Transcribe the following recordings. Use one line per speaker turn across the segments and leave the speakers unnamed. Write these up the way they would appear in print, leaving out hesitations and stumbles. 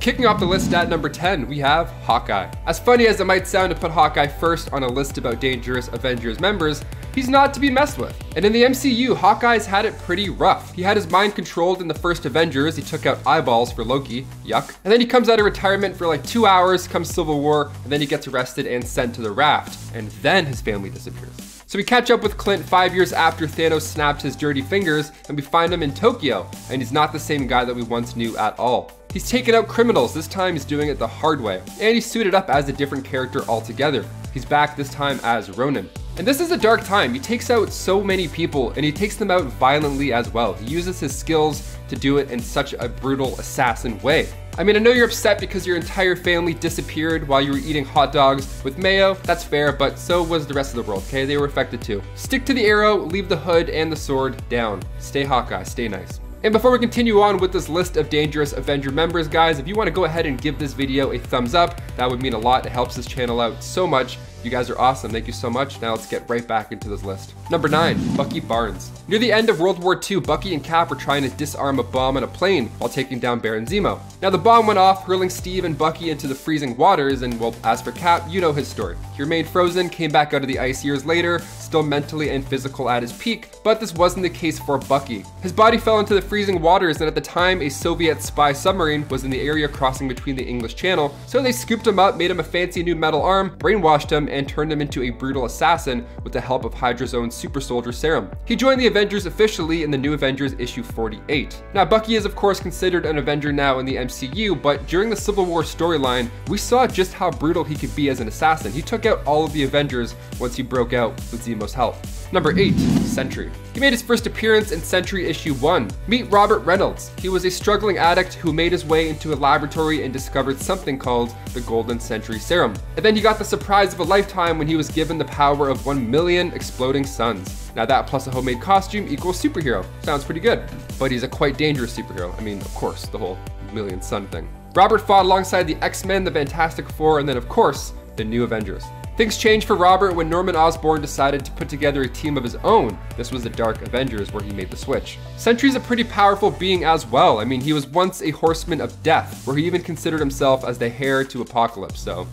Kicking off the list at number 10, we have Hawkeye. As funny as it might sound to put Hawkeye first on a list about dangerous Avengers members, he's not to be messed with. And in the MCU, Hawkeye's had it pretty rough. He had his mind controlled in the first Avengers, he took out eyeballs for Loki, yuck. And then he comes out of retirement for like 2 hours, comes Civil War, and then he gets arrested and sent to the raft. And then his family disappears. So we catch up with Clint 5 years after Thanos snapped his dirty fingers, and we find him in Tokyo, and he's not the same guy that we once knew at all. He's taken out criminals, this time he's doing it the hard way, and he's suited up as a different character altogether. He's back this time as Ronin. And this is a dark time. He takes out so many people, and he takes them out violently as well. He uses his skills to do it in such a brutal assassin way. I mean, I know you're upset because your entire family disappeared while you were eating hot dogs with mayo. That's fair, but so was the rest of the world, okay? They were affected too. Stick to the arrow, leave the hood and the sword down. Stay Hawkeye, stay nice. And before we continue on with this list of dangerous Avenger members, guys, if you want to go ahead and give this video a thumbs up, that would mean a lot. It helps this channel out so much. You guys are awesome. Thank you so much. Now let's get right back into this list. Number 9, Bucky Barnes. Near the end of World War II, Bucky and Cap were trying to disarm a bomb on a plane while taking down Baron Zemo. Now the bomb went off, hurling Steve and Bucky into the freezing waters, and well, as for Cap, you know his story. He remained frozen, came back out of the ice years later, still mentally and physical at his peak, but this wasn't the case for Bucky. His body fell into the freezing waters, and at the time, a Soviet spy submarine was in the area crossing between the English Channel, so they scooped him up, made him a fancy new metal arm, brainwashed him, and turned him into a brutal assassin with the help of Hydra's own super soldier serum. He joined the Avengers officially in the New Avengers issue 48. Now Bucky is of course considered an Avenger now in the MCU, but during the Civil War storyline, we saw just how brutal he could be as an assassin. He took out all of the Avengers once he broke out with Zemo's help. Number 8, Sentry. He made his first appearance in Sentry issue 1. Meet Robert Reynolds. He was a struggling addict who made his way into a laboratory and discovered something called the Golden Sentry Serum. And then he got the surprise of a lifetime when he was given the power of 1 million exploding suns. Now that plus a homemade costume equals superhero. Sounds pretty good. But he's a quite dangerous superhero. I mean, of course, the whole million sun thing. Robert fought alongside the X-Men, the Fantastic Four, and then of course, the New Avengers. Things changed for Robert when Norman Osborn decided to put together a team of his own. This was the Dark Avengers where he made the switch. Sentry's a pretty powerful being as well. I mean, he was once a horseman of death, where he even considered himself as the heir to Apocalypse, so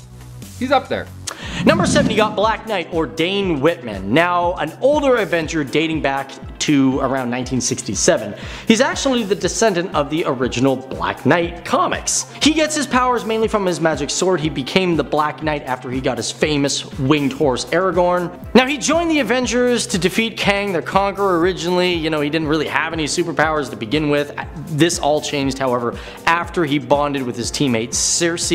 he's up there.
Number 7, you got Black Knight, or Dane Whitman. Now, an older Avenger dating back to around 1967. He's actually the descendant of the original Black Knight comics. He gets his powers mainly from his magic sword. He became the Black Knight after he got his famous winged horse Aragorn. Now, he joined the Avengers to defeat Kang the Conqueror originally. You know, he didn't really have any superpowers to begin with. This all changed, however, after he bonded with his teammate Circe.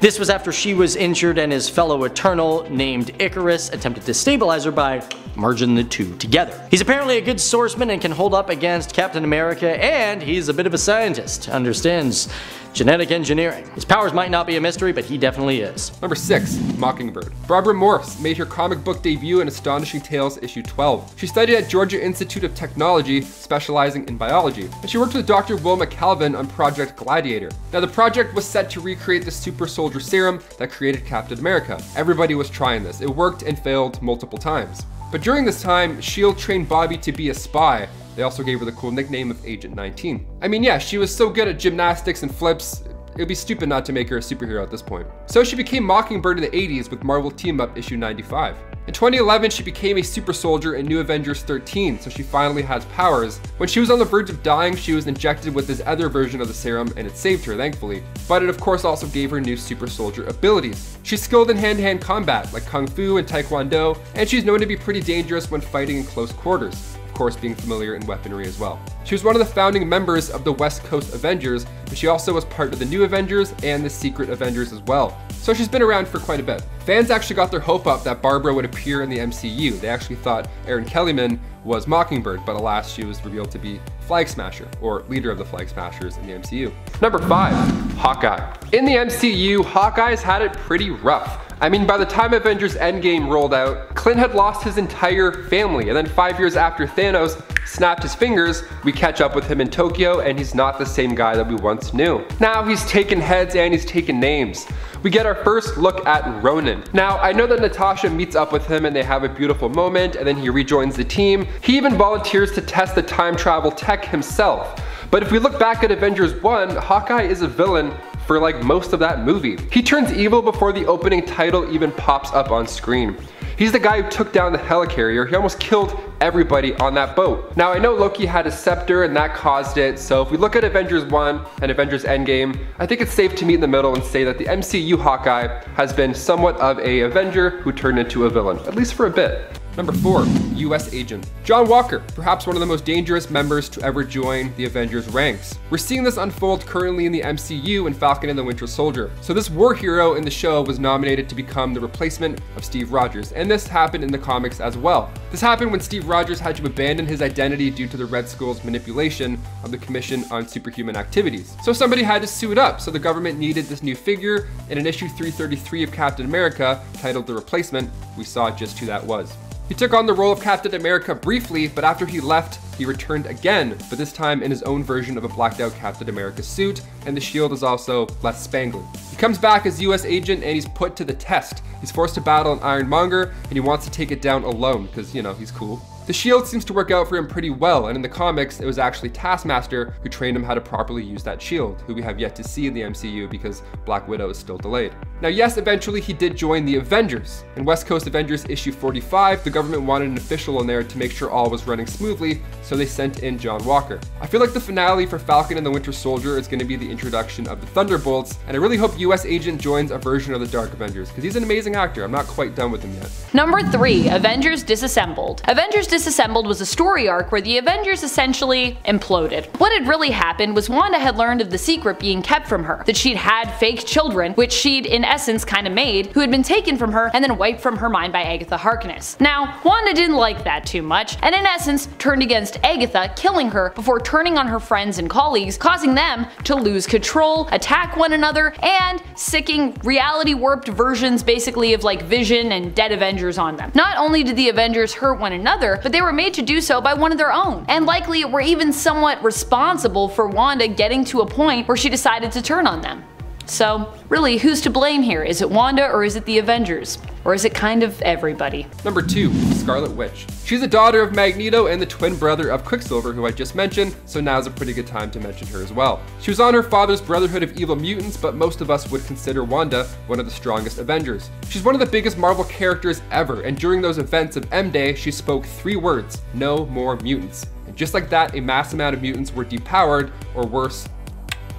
This was after she was injured and his fellow Eternal named Icarus attempted to stabilize her by merging the two together. He's apparently a good swordsman and can hold up against Captain America, and he's a bit of a scientist, understands genetic engineering. His powers might not be a mystery, but he definitely is.
Number 6, Mockingbird. Barbara Morse made her comic book debut in Astonishing Tales issue 12. She studied at Georgia Institute of Technology, specializing in biology, and she worked with Dr. Wilma Calvin on Project Gladiator. Now the project was set to recreate the super soldier serum that created Captain America. Everybody was trying this. It worked and failed multiple times. But during this time, S.H.I.E.L.D. trained Bobby to be a spy. They also gave her the cool nickname of Agent 19. I mean, yeah, she was so good at gymnastics and flips, it would be stupid not to make her a superhero at this point. So she became Mockingbird in the 80s with Marvel Team Up issue 95. In 2011, she became a super soldier in New Avengers 13, so she finally has powers. When she was on the verge of dying, she was injected with this other version of the serum, and it saved her, thankfully. But it of course also gave her new super soldier abilities. She's skilled in hand-to-hand combat, like Kung Fu and Taekwondo, and she's known to be pretty dangerous when fighting in close quarters. Of course, being familiar in weaponry as well. She was one of the founding members of the West Coast Avengers, but she also was part of the New Avengers and the Secret Avengers as well. So she's been around for quite a bit. Fans actually got their hope up that Barbara would appear in the MCU. They actually thought Erin Kellyman was Mockingbird, but alas, she was revealed to be Flag Smasher, or leader of the Flag Smashers in the MCU. Number 5, Hawkeye. In the MCU, Hawkeye's had it pretty rough. I mean, by the time Avengers Endgame rolled out, Clint had lost his entire family, and then 5 years after Thanos snapped his fingers, we catch up with him in Tokyo, and he's not the same guy that we once knew. Now he's taken heads and he's taken names. We get our first look at Ronin. Now, I know that Natasha meets up with him and they have a beautiful moment, and then he rejoins the team. He even volunteers to test the time travel tech himself. But if we look back at Avengers 1, Hawkeye is a villain for like most of that movie. He turns evil before the opening title even pops up on screen. He's the guy who took down the helicarrier. He almost killed everybody on that boat. Now I know Loki had a scepter and that caused it, so if we look at Avengers 1 and Avengers Endgame, I think it's safe to meet in the middle and say that the MCU Hawkeye has been somewhat of a Avenger who turned into a villain, at least for a bit. Number 4, US Agent. John Walker, perhaps one of the most dangerous members to ever join the Avengers ranks. We're seeing this unfold currently in the MCU in Falcon and the Winter Soldier. So this war hero in the show was nominated to become the replacement of Steve Rogers, and this happened in the comics as well. This happened when Steve Rogers had to abandon his identity due to the Red Skull's manipulation of the Commission on Superhuman Activities. So somebody had to suit up, so the government needed this new figure, and in issue 333 of Captain America, titled The Replacement, we saw just who that was. He took on the role of Captain America briefly, but after he left, he returned again, but this time in his own version of a blacked out Captain America suit, and the shield is also less spangly. He comes back as US Agent and he's put to the test. He's forced to battle an Ironmonger and he wants to take it down alone because, you know, he's cool. The shield seems to work out for him pretty well, and in the comics, it was actually Taskmaster who trained him how to properly use that shield, who we have yet to see in the MCU because Black Widow is still delayed. Now yes, eventually he did join the Avengers. In West Coast Avengers issue 45, the government wanted an official in there to make sure all was running smoothly, so they sent in John Walker. I feel like the finale for Falcon and the Winter Soldier is going to be the introduction of the Thunderbolts, and I really hope US Agent joins a version of the Dark Avengers, because he's an amazing actor. I'm not quite done with him yet.
Number 3, Avengers Disassembled. Avengers Disassembled was a story arc where the Avengers essentially imploded. What had really happened was Wanda had learned of the secret being kept from her, that she'd had fake children, which she'd in essence kind of made, who had been taken from her and then wiped from her mind by Agatha Harkness. Now, Wanda didn't like that too much, and in essence turned against Agatha, killing her before turning on her friends and colleagues, causing them to lose control, attack one another, and sicking reality-warped versions basically of like Vision and dead Avengers on them. Not only did the Avengers hurt one another, but they were made to do so by one of their own, and likely were even somewhat responsible for Wanda getting to a point where she decided to turn on them. So really, who's to blame here? Is it Wanda or is it the Avengers? Or is it kind of everybody?
Number 2, Scarlet Witch. She's a daughter of Magneto and the twin brother of Quicksilver, who I just mentioned, so now's a pretty good time to mention her as well. She was on her father's Brotherhood of Evil Mutants, but most of us would consider Wanda one of the strongest Avengers. She's one of the biggest Marvel characters ever, and during those events of M-Day, she spoke 3 words: no more mutants. And just like that, a mass amount of mutants were depowered, or worse.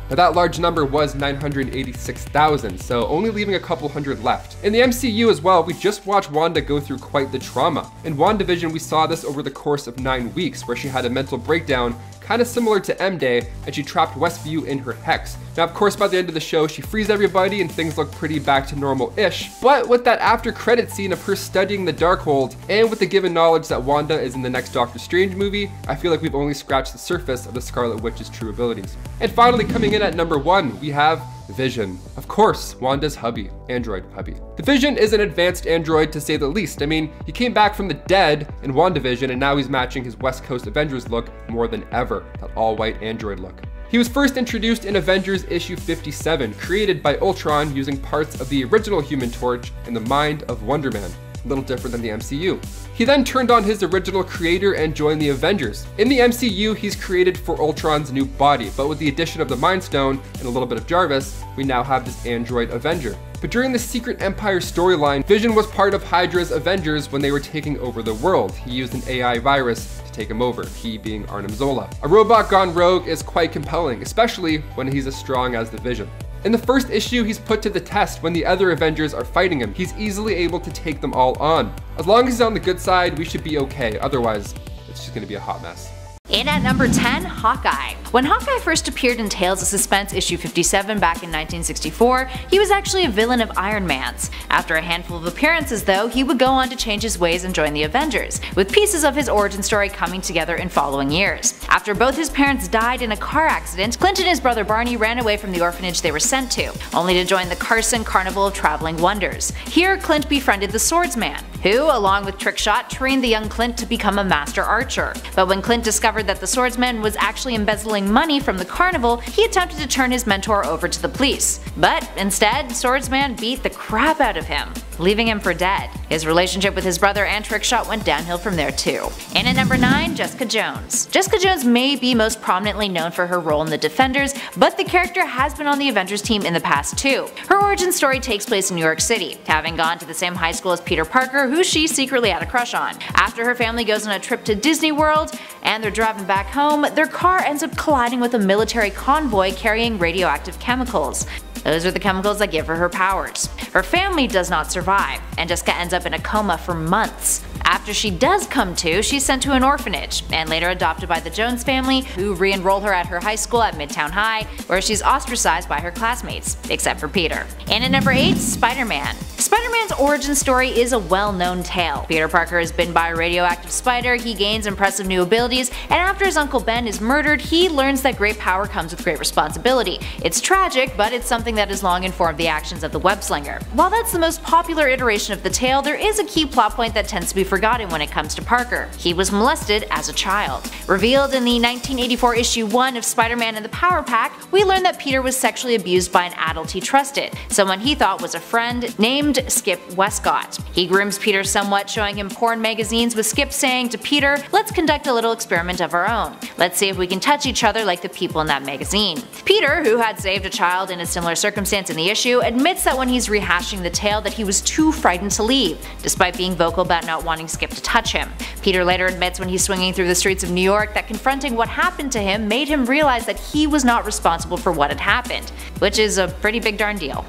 Now that large number was 986,000, so only leaving a couple hundred left. In the MCU as well, we just watched Wanda go through quite the trauma. In WandaVision, we saw this over the course of 9 weeks, where she had a mental breakdown kind of similar to M-Day, and she trapped Westview in her hex. Now of course by the end of the show she frees everybody and things look pretty back to normal-ish, but with that after credit scene of her studying the Darkhold, and with the given knowledge that Wanda is in the next Doctor Strange movie, I feel like we've only scratched the surface of the Scarlet Witch's true abilities. And finally, coming in at number 1, we have Vision. Of course, Wanda's hubby, android hubby. The Vision is an advanced android to say the least. I mean, he came back from the dead in WandaVision and now he's matching his West Coast Avengers look more than ever, that all-white android look. He was first introduced in Avengers issue 57, created by Ultron using parts of the original Human Torch and the mind of Wonder Man. A little different than the MCU. He then turned on his original creator and joined the Avengers. In the MCU, he's created for Ultron's new body, but with the addition of the Mind Stone and a little bit of Jarvis, we now have this android Avenger. But during the Secret Empire storyline, Vision was part of Hydra's Avengers when they were taking over the world. He used an AI virus to take him over, he being Arnim Zola. A robot gone rogue is quite compelling, especially when he's as strong as the Vision. In the first issue, he's put to the test when the other Avengers are fighting him. He's easily able to take them all on. As long as he's on the good side, we should be okay. Otherwise, it's just gonna be a hot mess.
In at number 10, Hawkeye. When Hawkeye first appeared in Tales of Suspense issue 57 back in 1964, he was actually a villain of Iron Man's. After a handful of appearances though, he would go on to change his ways and join the Avengers, with pieces of his origin story coming together in following years. After both his parents died in a car accident, Clint and his brother Barney ran away from the orphanage they were sent to, only to join the Carson Carnival of Traveling Wonders. Here, Clint befriended the Swordsman, who, along with Trickshot, trained the young Clint to become a master archer. But when Clint discovered that the Swordsman was actually embezzling money from the carnival, he attempted to turn his mentor over to the police. But instead, Swordsman beat the crap out of him. leaving him for dead. His relationship with his brother and Trickshot went downhill from there too. And at number 9, Jessica Jones. Jessica Jones may be most prominently known for her role in The Defenders, but the character has been on the Avengers team in the past too. Her origin story takes place in New York City, having gone to the same high school as Peter Parker, who she secretly had a crush on. After her family goes on a trip to Disney World and they're driving back home, their car ends up colliding with a military convoy carrying radioactive chemicals. Those are the chemicals that give her her powers. Her family does not survive, and Jessica ends up in a coma for months. After she does come to, she's sent to an orphanage, and later adopted by the Jones family, who re-enroll her at her high school at Midtown High, where she's ostracized by her classmates, except for Peter. And at number 8, Spider-Man. Spider-Man's origin story is a well-known tale. Peter Parker is bitten by a radioactive spider, he gains impressive new abilities, and after his Uncle Ben is murdered, he learns that great power comes with great responsibility. It's tragic, but it's something that has long informed the actions of the web-slinger. While that's the most popular iteration of the tale, there is a key plot point that tends to be forgotten when it comes to Parker. He was molested as a child. Revealed in the 1984 issue 1 of Spider-Man and the Power Pack, we learn that Peter was sexually abused by an adult he trusted, someone he thought was a friend named Skip Westcott. He grooms Peter somewhat, showing him porn magazines, with Skip saying to Peter, "Let's conduct a little experiment of our own. Let's see if we can touch each other like the people in that magazine." Peter, who had saved a child in a similar circumstance in the issue, admits that when he's rehashing the tale that he was too frightened to leave, despite being vocal about not wanting Skip to touch him. Peter later admits when he's swinging through the streets of New York that confronting what happened to him made him realize that he was not responsible for what had happened, which is a pretty big darn deal.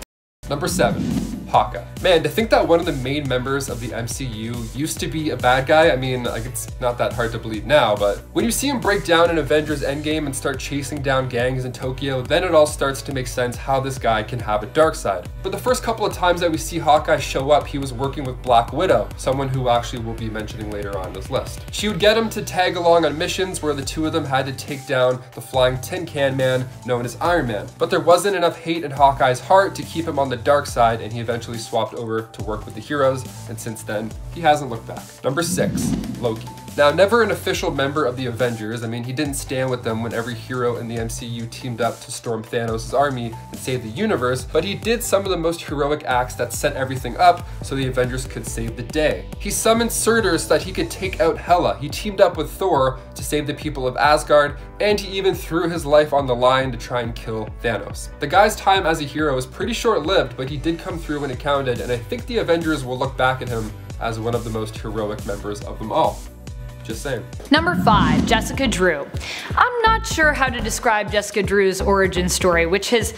Number 7. Hawkeye. Man, to think that one of the main members of the MCU used to be a bad guy, I mean, like, it's not that hard to believe now, but when you see him break down in Avengers Endgame and start chasing down gangs in Tokyo, then it all starts to make sense how this guy can have a dark side. But the first couple of times that we see Hawkeye show up, he was working with Black Widow, someone who actually we'll be mentioning later on this list. She would get him to tag along on missions where the two of them had to take down the flying tin can man known as Iron Man. But there wasn't enough hate in Hawkeye's heart to keep him on the dark side, and he eventually swapped over to work with the heroes, and since then, he hasn't looked back. Number 6, Loki. Now, never an official member of the Avengers, I mean, he didn't stand with them when every hero in the MCU teamed up to storm Thanos' army and save the universe, but he did some of the most heroic acts that set everything up so the Avengers could save the day. He summoned Surtur so that he could take out Hela, he teamed up with Thor to save the people of Asgard, and he even threw his life on the line to try and kill Thanos. The guy's time as a hero is pretty short-lived, but he did come through when it counted, and I think the Avengers will look back at him as one of the most heroic members of them all. Just saying.
Number 5, Jessica Drew. I'm not sure how to describe Jessica Drew's origin story, which has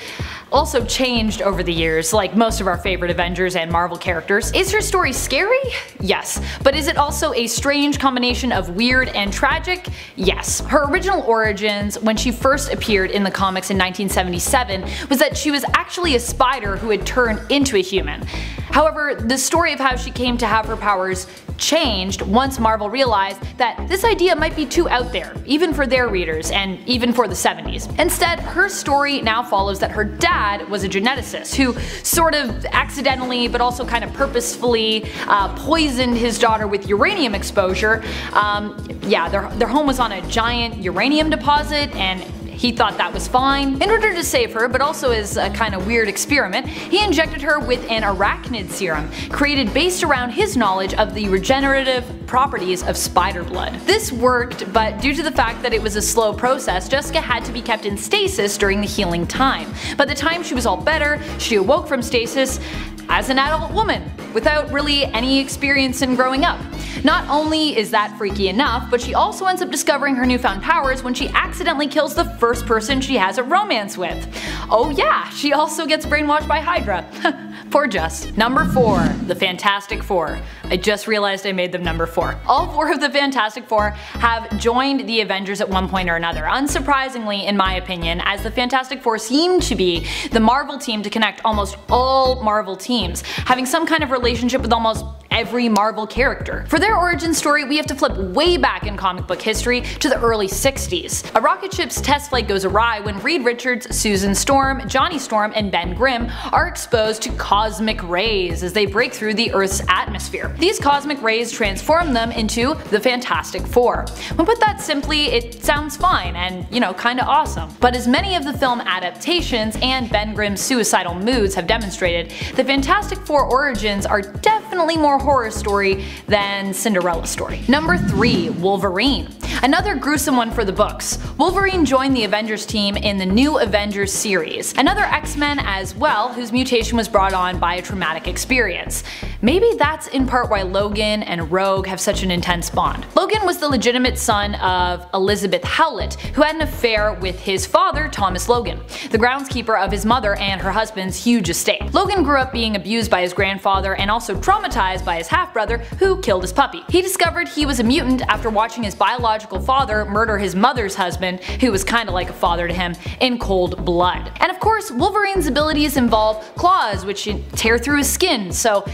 also changed over the years, like most of our favorite Avengers and Marvel characters. Is her story scary? Yes. But is it also a strange combination of weird and tragic? Yes. Her original origins, when she first appeared in the comics in 1977, was that she was actually a spider who had turned into a human. However, the story of how she came to have her powers changed once Marvel realized that this idea might be too out there, even for their readers, and even for the 70s. Instead, her story now follows that her dad was a geneticist who sort of accidentally, but also kind of purposefully, poisoned his daughter with uranium exposure. Yeah, their home was on a giant uranium deposit, and he thought that was fine. In order to save her, but also as a kind of weird experiment, he injected her with an arachnid serum, created based around his knowledge of the regenerative properties of spider blood. This worked, but due to the fact that it was a slow process, Jessica had to be kept in stasis during the healing time. By the time she was all better, she awoke from stasis as an adult woman, without really any experience in growing up. Not only is that freaky enough, but she also ends up discovering her newfound powers when she accidentally kills the first person she has a romance with. Oh yeah, she also gets brainwashed by Hydra. Poor Jess. Number 4, the Fantastic Four. I just realized I made them number 4. All 4 of the Fantastic Four have joined the Avengers at one point or another, unsurprisingly in my opinion, as the Fantastic Four seem to be the Marvel team to connect almost all Marvel teams, having some kind of relationship with almost every Marvel character. For their origin story, we have to flip way back in comic book history to the early 60s. A rocket ship's test flight goes awry when Reed Richards, Susan Storm, Johnny Storm, and Ben Grimm are exposed to cosmic rays as they break through the Earth's atmosphere. These cosmic rays transform them into the Fantastic Four. When put that simply, it sounds fine and, you know, kinda awesome. But as many of the film adaptations and Ben Grimm's suicidal moods have demonstrated, the Fantastic Four origins are definitely more horror story than Cinderella story. Number 3. Wolverine. Another gruesome one for the books. Wolverine joined the Avengers team in the new Avengers series. Another X-Men as well, whose mutation was brought on by a traumatic experience. Maybe that's in part why Logan and Rogue have such an intense bond. Logan was the legitimate son of Elizabeth Howlett, who had an affair with his father, Thomas Logan, the groundskeeper of his mother and her husband's huge estate. Logan grew up being abused by his grandfather and also traumatized by his half-brother, who killed his puppy. He discovered he was a mutant after watching his biological father murder his mother's husband, who was kinda like a father to him, in cold blood. And of course, Wolverine's abilities involve claws which tear through his skin, so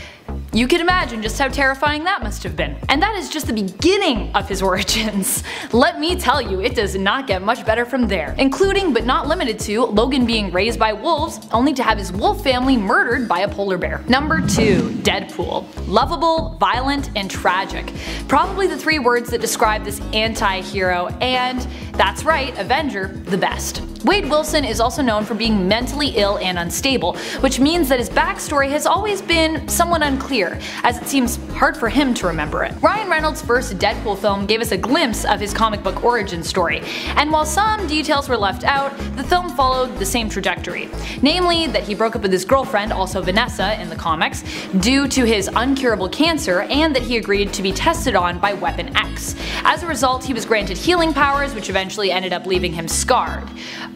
you can imagine just how terrifying that must have been. And that is just the beginning of his origins. Let me tell you, it does not get much better from there. Including, but not limited to, Logan being raised by wolves, only to have his wolf family murdered by a polar bear. Number 2. Deadpool. Lovable, violent, and tragic. Probably the 3 words that describe this anti-hero, and that's right, Avenger, the best. Wade Wilson is also known for being mentally ill and unstable, which means that his backstory has always been somewhat unclear, as it seems hard for him to remember it. Ryan Reynolds' first Deadpool film gave us a glimpse of his comic book origin story, and while some details were left out, the film followed the same trajectory. Namely, that he broke up with his girlfriend, also Vanessa in the comics, due to his uncurable cancer, and that he agreed to be tested on by Weapon X. As a result, he was granted healing powers, which eventually ended up leaving him scarred.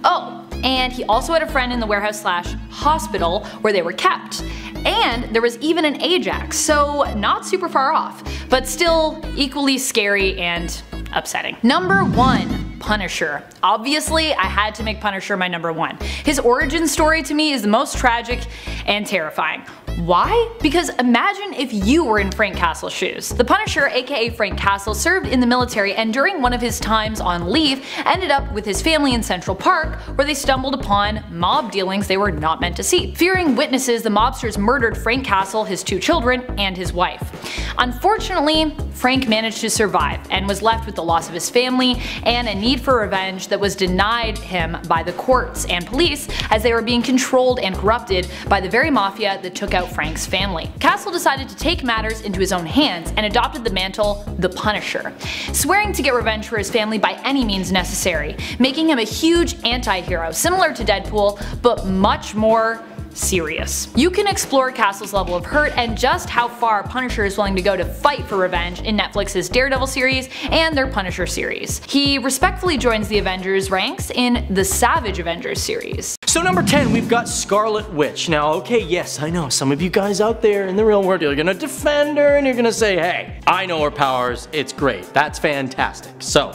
Oh, and he also had a friend in the warehouse/hospital where they were kept. And there was even an Ajax, so not super far off, but still equally scary and upsetting. Number 1. Punisher. Obviously, I had to make Punisher my number 1. His origin story to me is the most tragic and terrifying. Why? Because imagine if you were in Frank Castle's shoes. The Punisher, aka Frank Castle, served in the military and during one of his times on leave ended up with his family in Central Park, where they stumbled upon mob dealings they were not meant to see. Fearing witnesses, the mobsters murdered Frank Castle, his 2 children, and his wife. Unfortunately, Frank managed to survive and was left with the loss of his family and a need for revenge that was denied him by the courts and police, as they were being controlled and corrupted by the very mafia that took out Frank's family. Castle decided to take matters into his own hands and adopted the mantle, the Punisher, swearing to get revenge for his family by any means necessary, making him a huge anti-hero similar to Deadpool, but much more serious. You can explore Castle's level of hurt and just how far Punisher is willing to go to fight for revenge in Netflix's Daredevil series and their Punisher series. He respectfully joins the Avengers ranks in the Savage Avengers series.
So number 10, we've got Scarlet Witch. Now, okay, yes, I know some of you guys out there in the real world, you're gonna defend her and you're gonna say, hey, I know her powers, it's great, that's fantastic. So,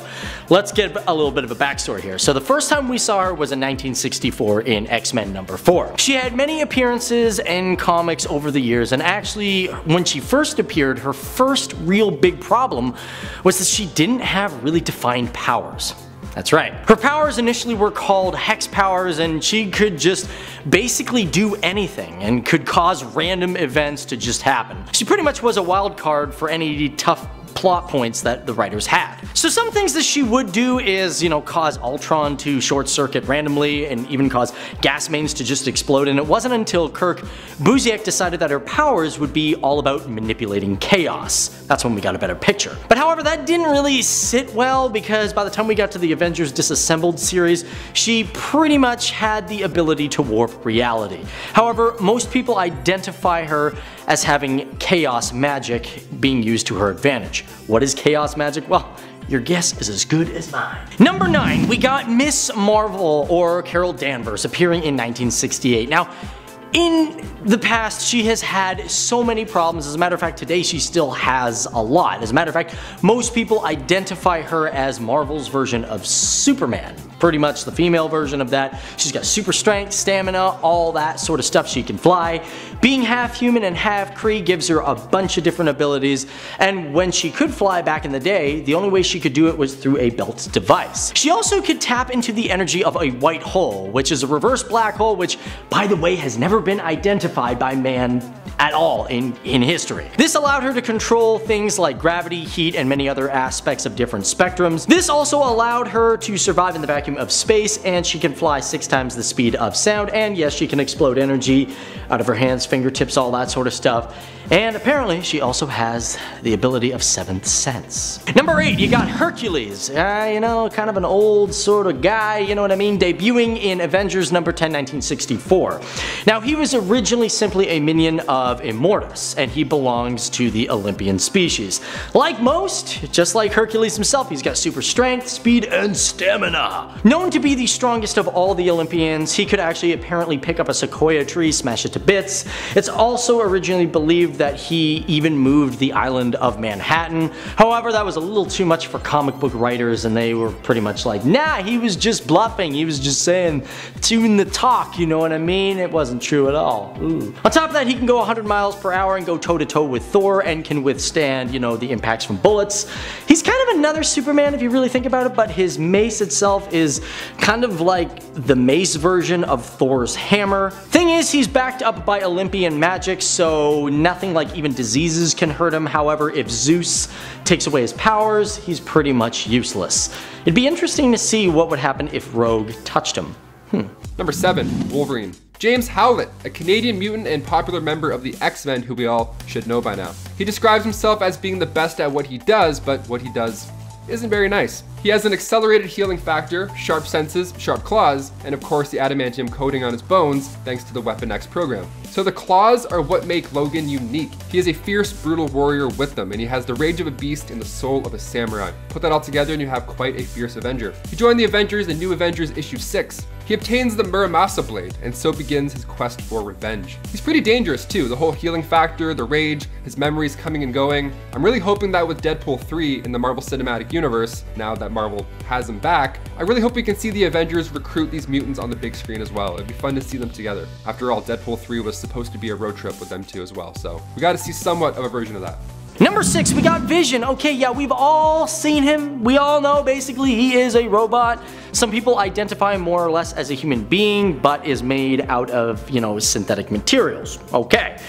let's get a little bit of a backstory here. So the first time we saw her was in 1964 in X-Men number 4. She had many appearances in comics over the years, and actually, when she first appeared, her first real big problem was that she didn't have really defined powers. That's right. Her powers initially were called hex powers, and she could just basically do anything and could cause random events to just happen. She pretty much was a wild card for any tough plot points that the writers had. So some things that she would do is, you know, cause Ultron to short circuit randomly and even cause gas mains to just explode, and it wasn't until Kirk Busiek decided that her powers would be all about manipulating chaos. That's when we got a better picture. But however, that didn't really sit well, because by the time we got to the Avengers Disassembled series, she pretty much had the ability to warp reality. However, most people identify her as having chaos magic being used to her advantage. What is chaos magic? Well, your guess is as good as mine. Number 9, we got Miss Marvel, or Carol Danvers, appearing in 1968. Now, in the past, she has had so many problems. As a matter of fact, today she still has a lot. As a matter of fact, most people identify her as Marvel's version of Superman. pretty much the female version of that. She's got super strength, stamina, all that sort of stuff. She can fly. Being half human and half Kree gives her a bunch of different abilities, and when she could fly back in the day, the only way she could do it was through a belt device. She also could tap into the energy of a white hole, which is a reverse black hole, which, by the way, has never been identified by man at all in history. This allowed her to control things like gravity, heat, and many other aspects of different spectrums. This also allowed her to survive in the vacuum of space, and she can fly 6 times the speed of sound, and yes, she can explode energy out of her hands, fingertips, all that sort of stuff. And apparently she also has the ability of 7th sense. Number 8, you got Hercules. You know, kind of an old sort of guy, you know what I mean? Debuting in Avengers number 10, 1964. Now, he was originally simply a minion of Immortus, and he belongs to the Olympian species. Like most, just like Hercules himself, he's got super strength, speed, and stamina. Known to be the strongest of all the Olympians, he could actually apparently pick up a sequoia tree, smash it to bits. It's also originally believed that he even moved the island of Manhattan. However, that was a little too much for comic book writers, and they were pretty much like, nah, he was just bluffing, he was just saying, tune the talk, you know what I mean? It wasn't true at all. Ooh. On top of that, he can go 100 miles per hour and go toe to toe with Thor, and can withstand, you know, the impacts from bullets. He's kind of another Superman if you really think about it, but his mace itself is kind of like the mace version of Thor's hammer. Thing is, he's backed up by Olympian magic, so nothing like even diseases can hurt him. However, if Zeus takes away his powers, he's pretty much useless. It'd be interesting to see what would happen if Rogue touched him.
Number 7, Wolverine. James Howlett, a Canadian mutant and popular member of the X-Men who we all should know by now. He describes himself as being the best at what he does, but what he does isn't very nice. He has an accelerated healing factor, sharp senses, sharp claws, and of course the adamantium coating on his bones thanks to the Weapon X program. So the claws are what make Logan unique. He is a fierce, brutal warrior with them, and he has the rage of a beast and the soul of a samurai. Put that all together and you have quite a fierce Avenger. He joined the Avengers in New Avengers issue 6. He obtains the Muramasa blade, and so begins his quest for revenge. He's pretty dangerous too, the whole healing factor, the rage, his memories coming and going. I'm really hoping that with Deadpool 3 in the Marvel Cinematic Universe, now that Marvel has him back, I really hope we can see the Avengers recruit these mutants on the big screen as well. It'd be fun to see them together. After all, Deadpool 3 was supposed to be a road trip with them two as well, so we gotta see somewhat of a version of that.
Number 6, we got Vision. Okay, yeah, we've all seen him. We all know basically he is a robot. Some people identify him more or less as a human being, but is made out of, you know, synthetic materials. Okay.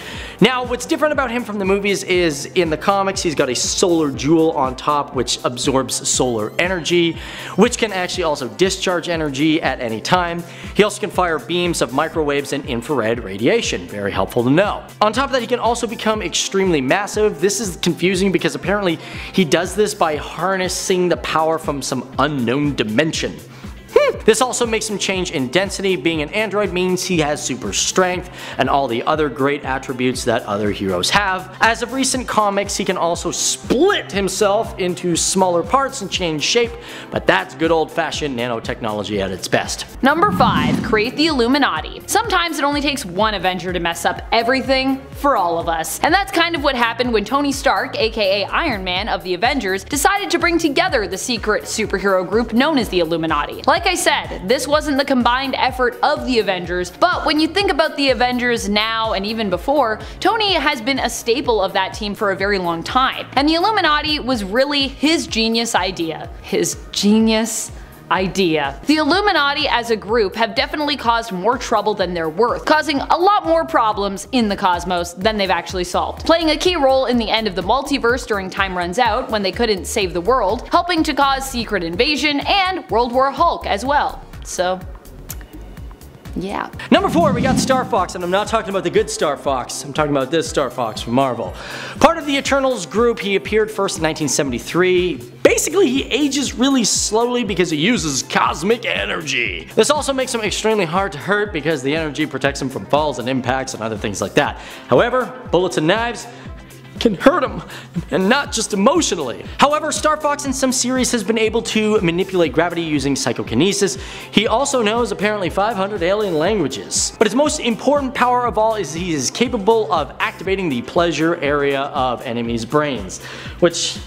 Now, what's different about him from the movies is in the comics, he's got a solar jewel on top which absorbs solar energy, which can actually also discharge energy at any time. He also can fire beams of microwaves and infrared radiation. Very helpful to know. On top of that, he can also become extremely massive. This is confusing because apparently he does this by harnessing the power from some unknown dimension. This also makes him change in density. Being an android means he has super strength and all the other great attributes that other heroes have. As of recent comics, he can also split himself into smaller parts and change shape, but that's good old-fashioned nanotechnology at its best.
Number 5, create the Illuminati. Sometimes it only takes one Avenger to mess up everything for all of us. And that's kind of what happened when Tony Stark, aka Iron Man of the Avengers, decided to bring together the secret superhero group known as the Illuminati. Like I said, this wasn't the combined effort of the Avengers, but when you think about the Avengers now and even before, Tony has been a staple of that team for a very long time. And the Illuminati was really his genius idea. His genius idea. The Illuminati as a group have definitely caused more trouble than they're worth, causing a lot more problems in the cosmos than they've actually solved. Playing a key role in the end of the multiverse during Time Runs Out when they couldn't save the world, helping to cause Secret Invasion and World War Hulk as well. So yeah.
Number 4, we got Star Fox, and I'm not talking about the good Star Fox, I'm talking about this Star Fox from Marvel. Part of the Eternals group, he appeared first in 1973. Basically, he ages really slowly because he uses cosmic energy. This also makes him extremely hard to hurt because the energy protects him from falls and impacts and other things like that. However, bullets and knives can hurt him, and not just emotionally. However, Star Fox in some series has been able to manipulate gravity using psychokinesis. He also knows apparently 500 alien languages. But his most important power of all is he is capable of activating the pleasure area of enemies' brains, which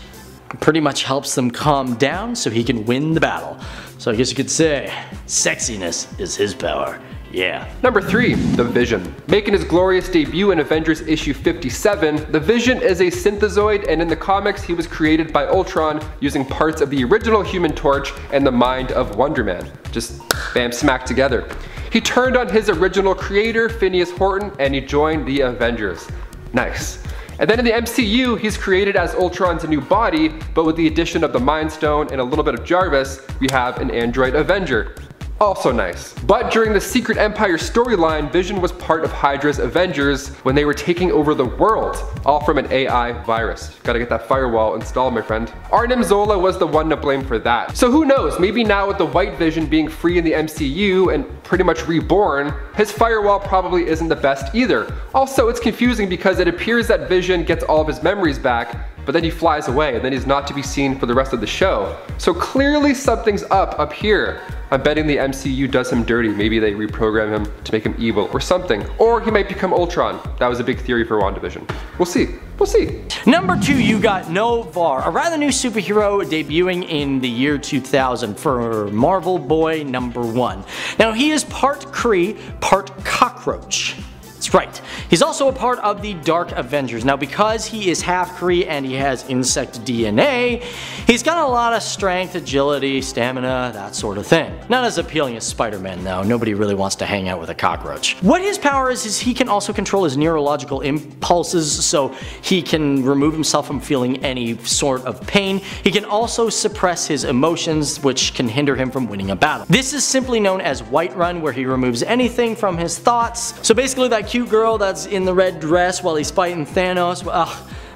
pretty much helps them calm down so he can win the battle. So I guess you could say, sexiness is his power. Yeah.
Number 3, the Vision. Making his glorious debut in Avengers issue 57, the Vision is a synthezoid, and in the comics he was created by Ultron using parts of the original Human Torch and the mind of Wonder Man. Just bam smack together. He turned on his original creator, Phineas Horton, and he joined the Avengers. Nice. And then in the MCU, he's created as Ultron's new body, but with the addition of the Mind Stone and a little bit of Jarvis, we have an android Avenger. Also nice. But during the Secret Empire storyline, Vision was part of Hydra's Avengers when they were taking over the world, all from an AI virus. Gotta get that firewall installed, my friend. Arnim Zola was the one to blame for that. So who knows, maybe now with the White Vision being free in the MCU and pretty much reborn, his firewall probably isn't the best either. Also, it's confusing because it appears that Vision gets all of his memories back, but then he flies away and then he's not to be seen for the rest of the show. So clearly something's up here. I'm betting the MCU does him dirty. Maybe they reprogram him to make him evil or something. Or he might become Ultron. That was a big theory for WandaVision. We'll see. We'll see.
Number 2, you got Novar, a rather new superhero debuting in the year 2000 for Marvel Boy number 1. Now he is part Kree, part cockroach. That's right. He's also a part of the Dark Avengers. Now because he is half Kree and he has insect DNA, he's got a lot of strength, agility, stamina, that sort of thing. Not as appealing as Spider-Man though. Nobody really wants to hang out with a cockroach. What his power is he can also control his neurological impulses, so he can remove himself from feeling any sort of pain. He can also suppress his emotions, which can hinder him from winning a battle. This is simply known as Whiterun, where he removes anything from his thoughts. So basically that cute girl that's in the red dress while he's fighting Thanos,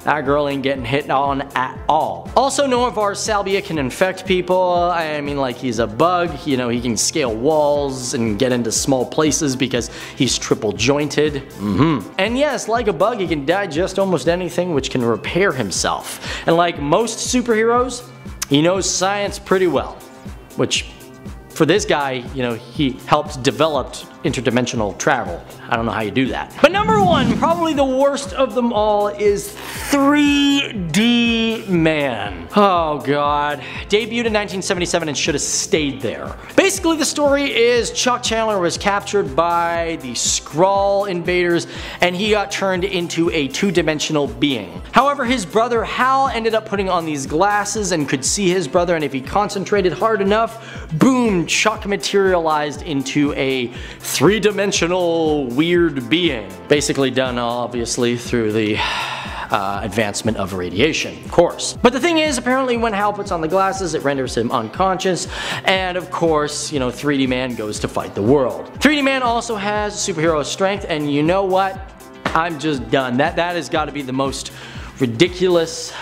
that girl ain't getting hit on at all. Also, Novar's salvia can infect people. I mean, like, he's a bug, you know, he can scale walls and get into small places because he's triple jointed. And yes, like a bug, he can digest almost anything, which can repair himself. And like most superheroes, he knows science pretty well, which for this guy, you know, he helped develop interdimensional travel. I don't know how you do that. But number 1, probably the worst of them all, is 3D Man. Oh god. Debuted in 1977 and should have stayed there. Basically the story is Chuck Chandler was captured by the Skrull invaders and he got turned into a 2-dimensional being. However, his brother Hal ended up putting on these glasses and could see his brother, and if he concentrated hard enough, boom, Chuck materialized into a 3-dimensional weird being. Basically done obviously through the advancement of radiation, of course. But the thing is, apparently when Hal puts on the glasses, it renders him unconscious, and of course, you know, 3D Man goes to fight the world. 3D Man also has superhero strength, and you know what? I'm just done. That has got to be the most ridiculous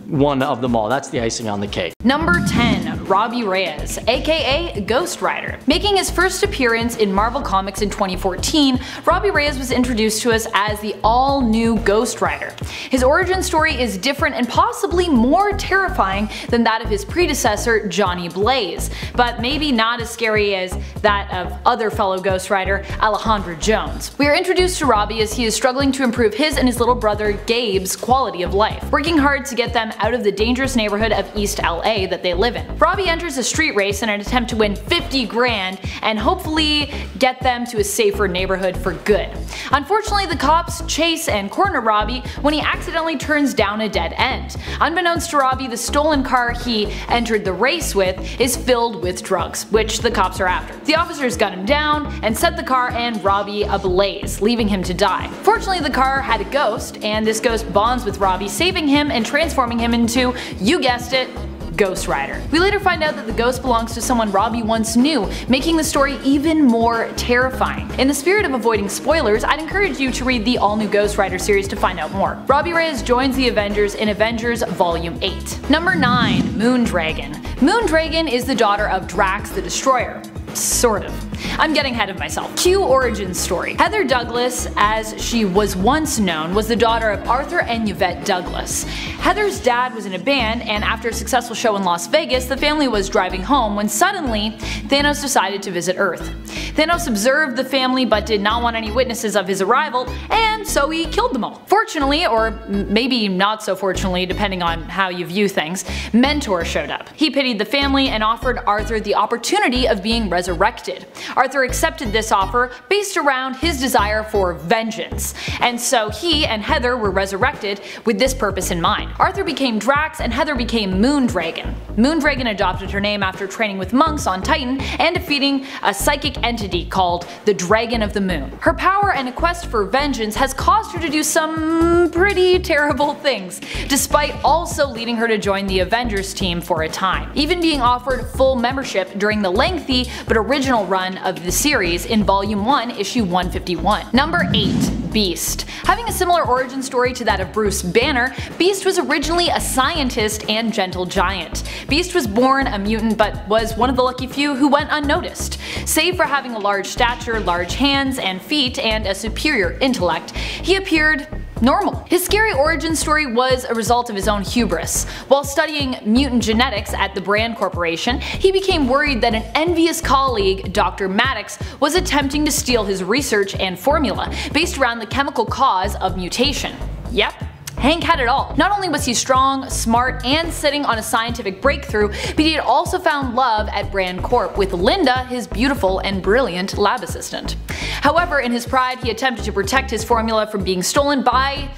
one of them all. That's the icing on the cake.
Number 10, Robbie Reyes, aka Ghost Rider. Making his first appearance in Marvel Comics in 2014, Robbie Reyes was introduced to us as the all-new Ghost Rider. His origin story is different and possibly more terrifying than that of his predecessor, Johnny Blaze, but maybe not as scary as that of other fellow Ghost Rider, Alejandro Jones. We are introduced to Robbie as he is struggling to improve his and his little brother Gabe's quality of life, working hard to get them out of the dangerous neighborhood of East LA that they live in. Robbie enters a street race in an attempt to win 50 grand and hopefully get them to a safer neighborhood for good. Unfortunately, the cops chase and corner Robbie when he accidentally turns down a dead end. Unbeknownst to Robbie, the stolen car he entered the race with is filled with drugs, which the cops are after. The officers gun him down and set the car and Robbie ablaze, leaving him to die. Fortunately, the car had a ghost, and this ghost bonds with Robbie, saving him and transforming him into, you guessed it, Ghost Rider. We later find out that the ghost belongs to someone Robbie once knew, making the story even more terrifying. In the spirit of avoiding spoilers, I'd encourage you to read the all-new Ghost Rider series to find out more. Robbie Reyes joins the Avengers in Avengers Volume 8. Number 9, Moondragon. Moondragon is the daughter of Drax the Destroyer. Sort of. I'm getting ahead of myself. Cue origin story. Heather Douglas, as she was once known, was the daughter of Arthur and Yvette Douglas. Heather's dad was in a band, and after a successful show in Las Vegas, the family was driving home when suddenly Thanos decided to visit Earth. Thanos observed the family but did not want any witnesses of his arrival, and so he killed them all. Fortunately, or maybe not so fortunately depending on how you view things, Mentor showed up. He pitied the family and offered Arthur the opportunity of being resurrected. Arthur accepted this offer based around his desire for vengeance, and so he and Heather were resurrected with this purpose in mind. Arthur became Drax and Heather became Moondragon. Moondragon adopted her name after training with monks on Titan and defeating a psychic entity called the Dragon of the Moon. Her power and a quest for vengeance has caused her to do some pretty terrible things, despite also leading her to join the Avengers team for a time, even being offered full membership during the lengthy but original run of the series in Volume 1, Issue 151. Number 8. Beast. Having a similar origin story to that of Bruce Banner, Beast was originally a scientist and gentle giant. Beast was born a mutant but was one of the lucky few who went unnoticed. Save for having a large stature, large hands and feet, and a superior intellect, he appeared normal. His scary origin story was a result of his own hubris. While studying mutant genetics at the Brand Corporation, he became worried that an envious colleague, Dr. Maddox, was attempting to steal his research and formula, based around the chemical cause of mutation. Yep. Hank had it all. Not only was he strong, smart, and sitting on a scientific breakthrough, but he had also found love at Brand Corp with Linda, his beautiful and brilliant lab assistant. However, in his pride, he attempted to protect his formula from being stolen by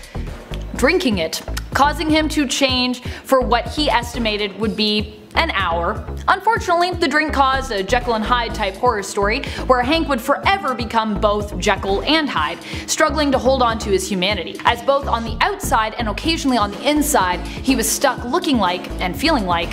drinking it, causing him to change for what he estimated would be an hour. Unfortunately, the drink caused a Jekyll and Hyde type horror story where Hank would forever become both Jekyll and Hyde, struggling to hold on to his humanity, as both on the outside and occasionally on the inside he was stuck looking like and feeling like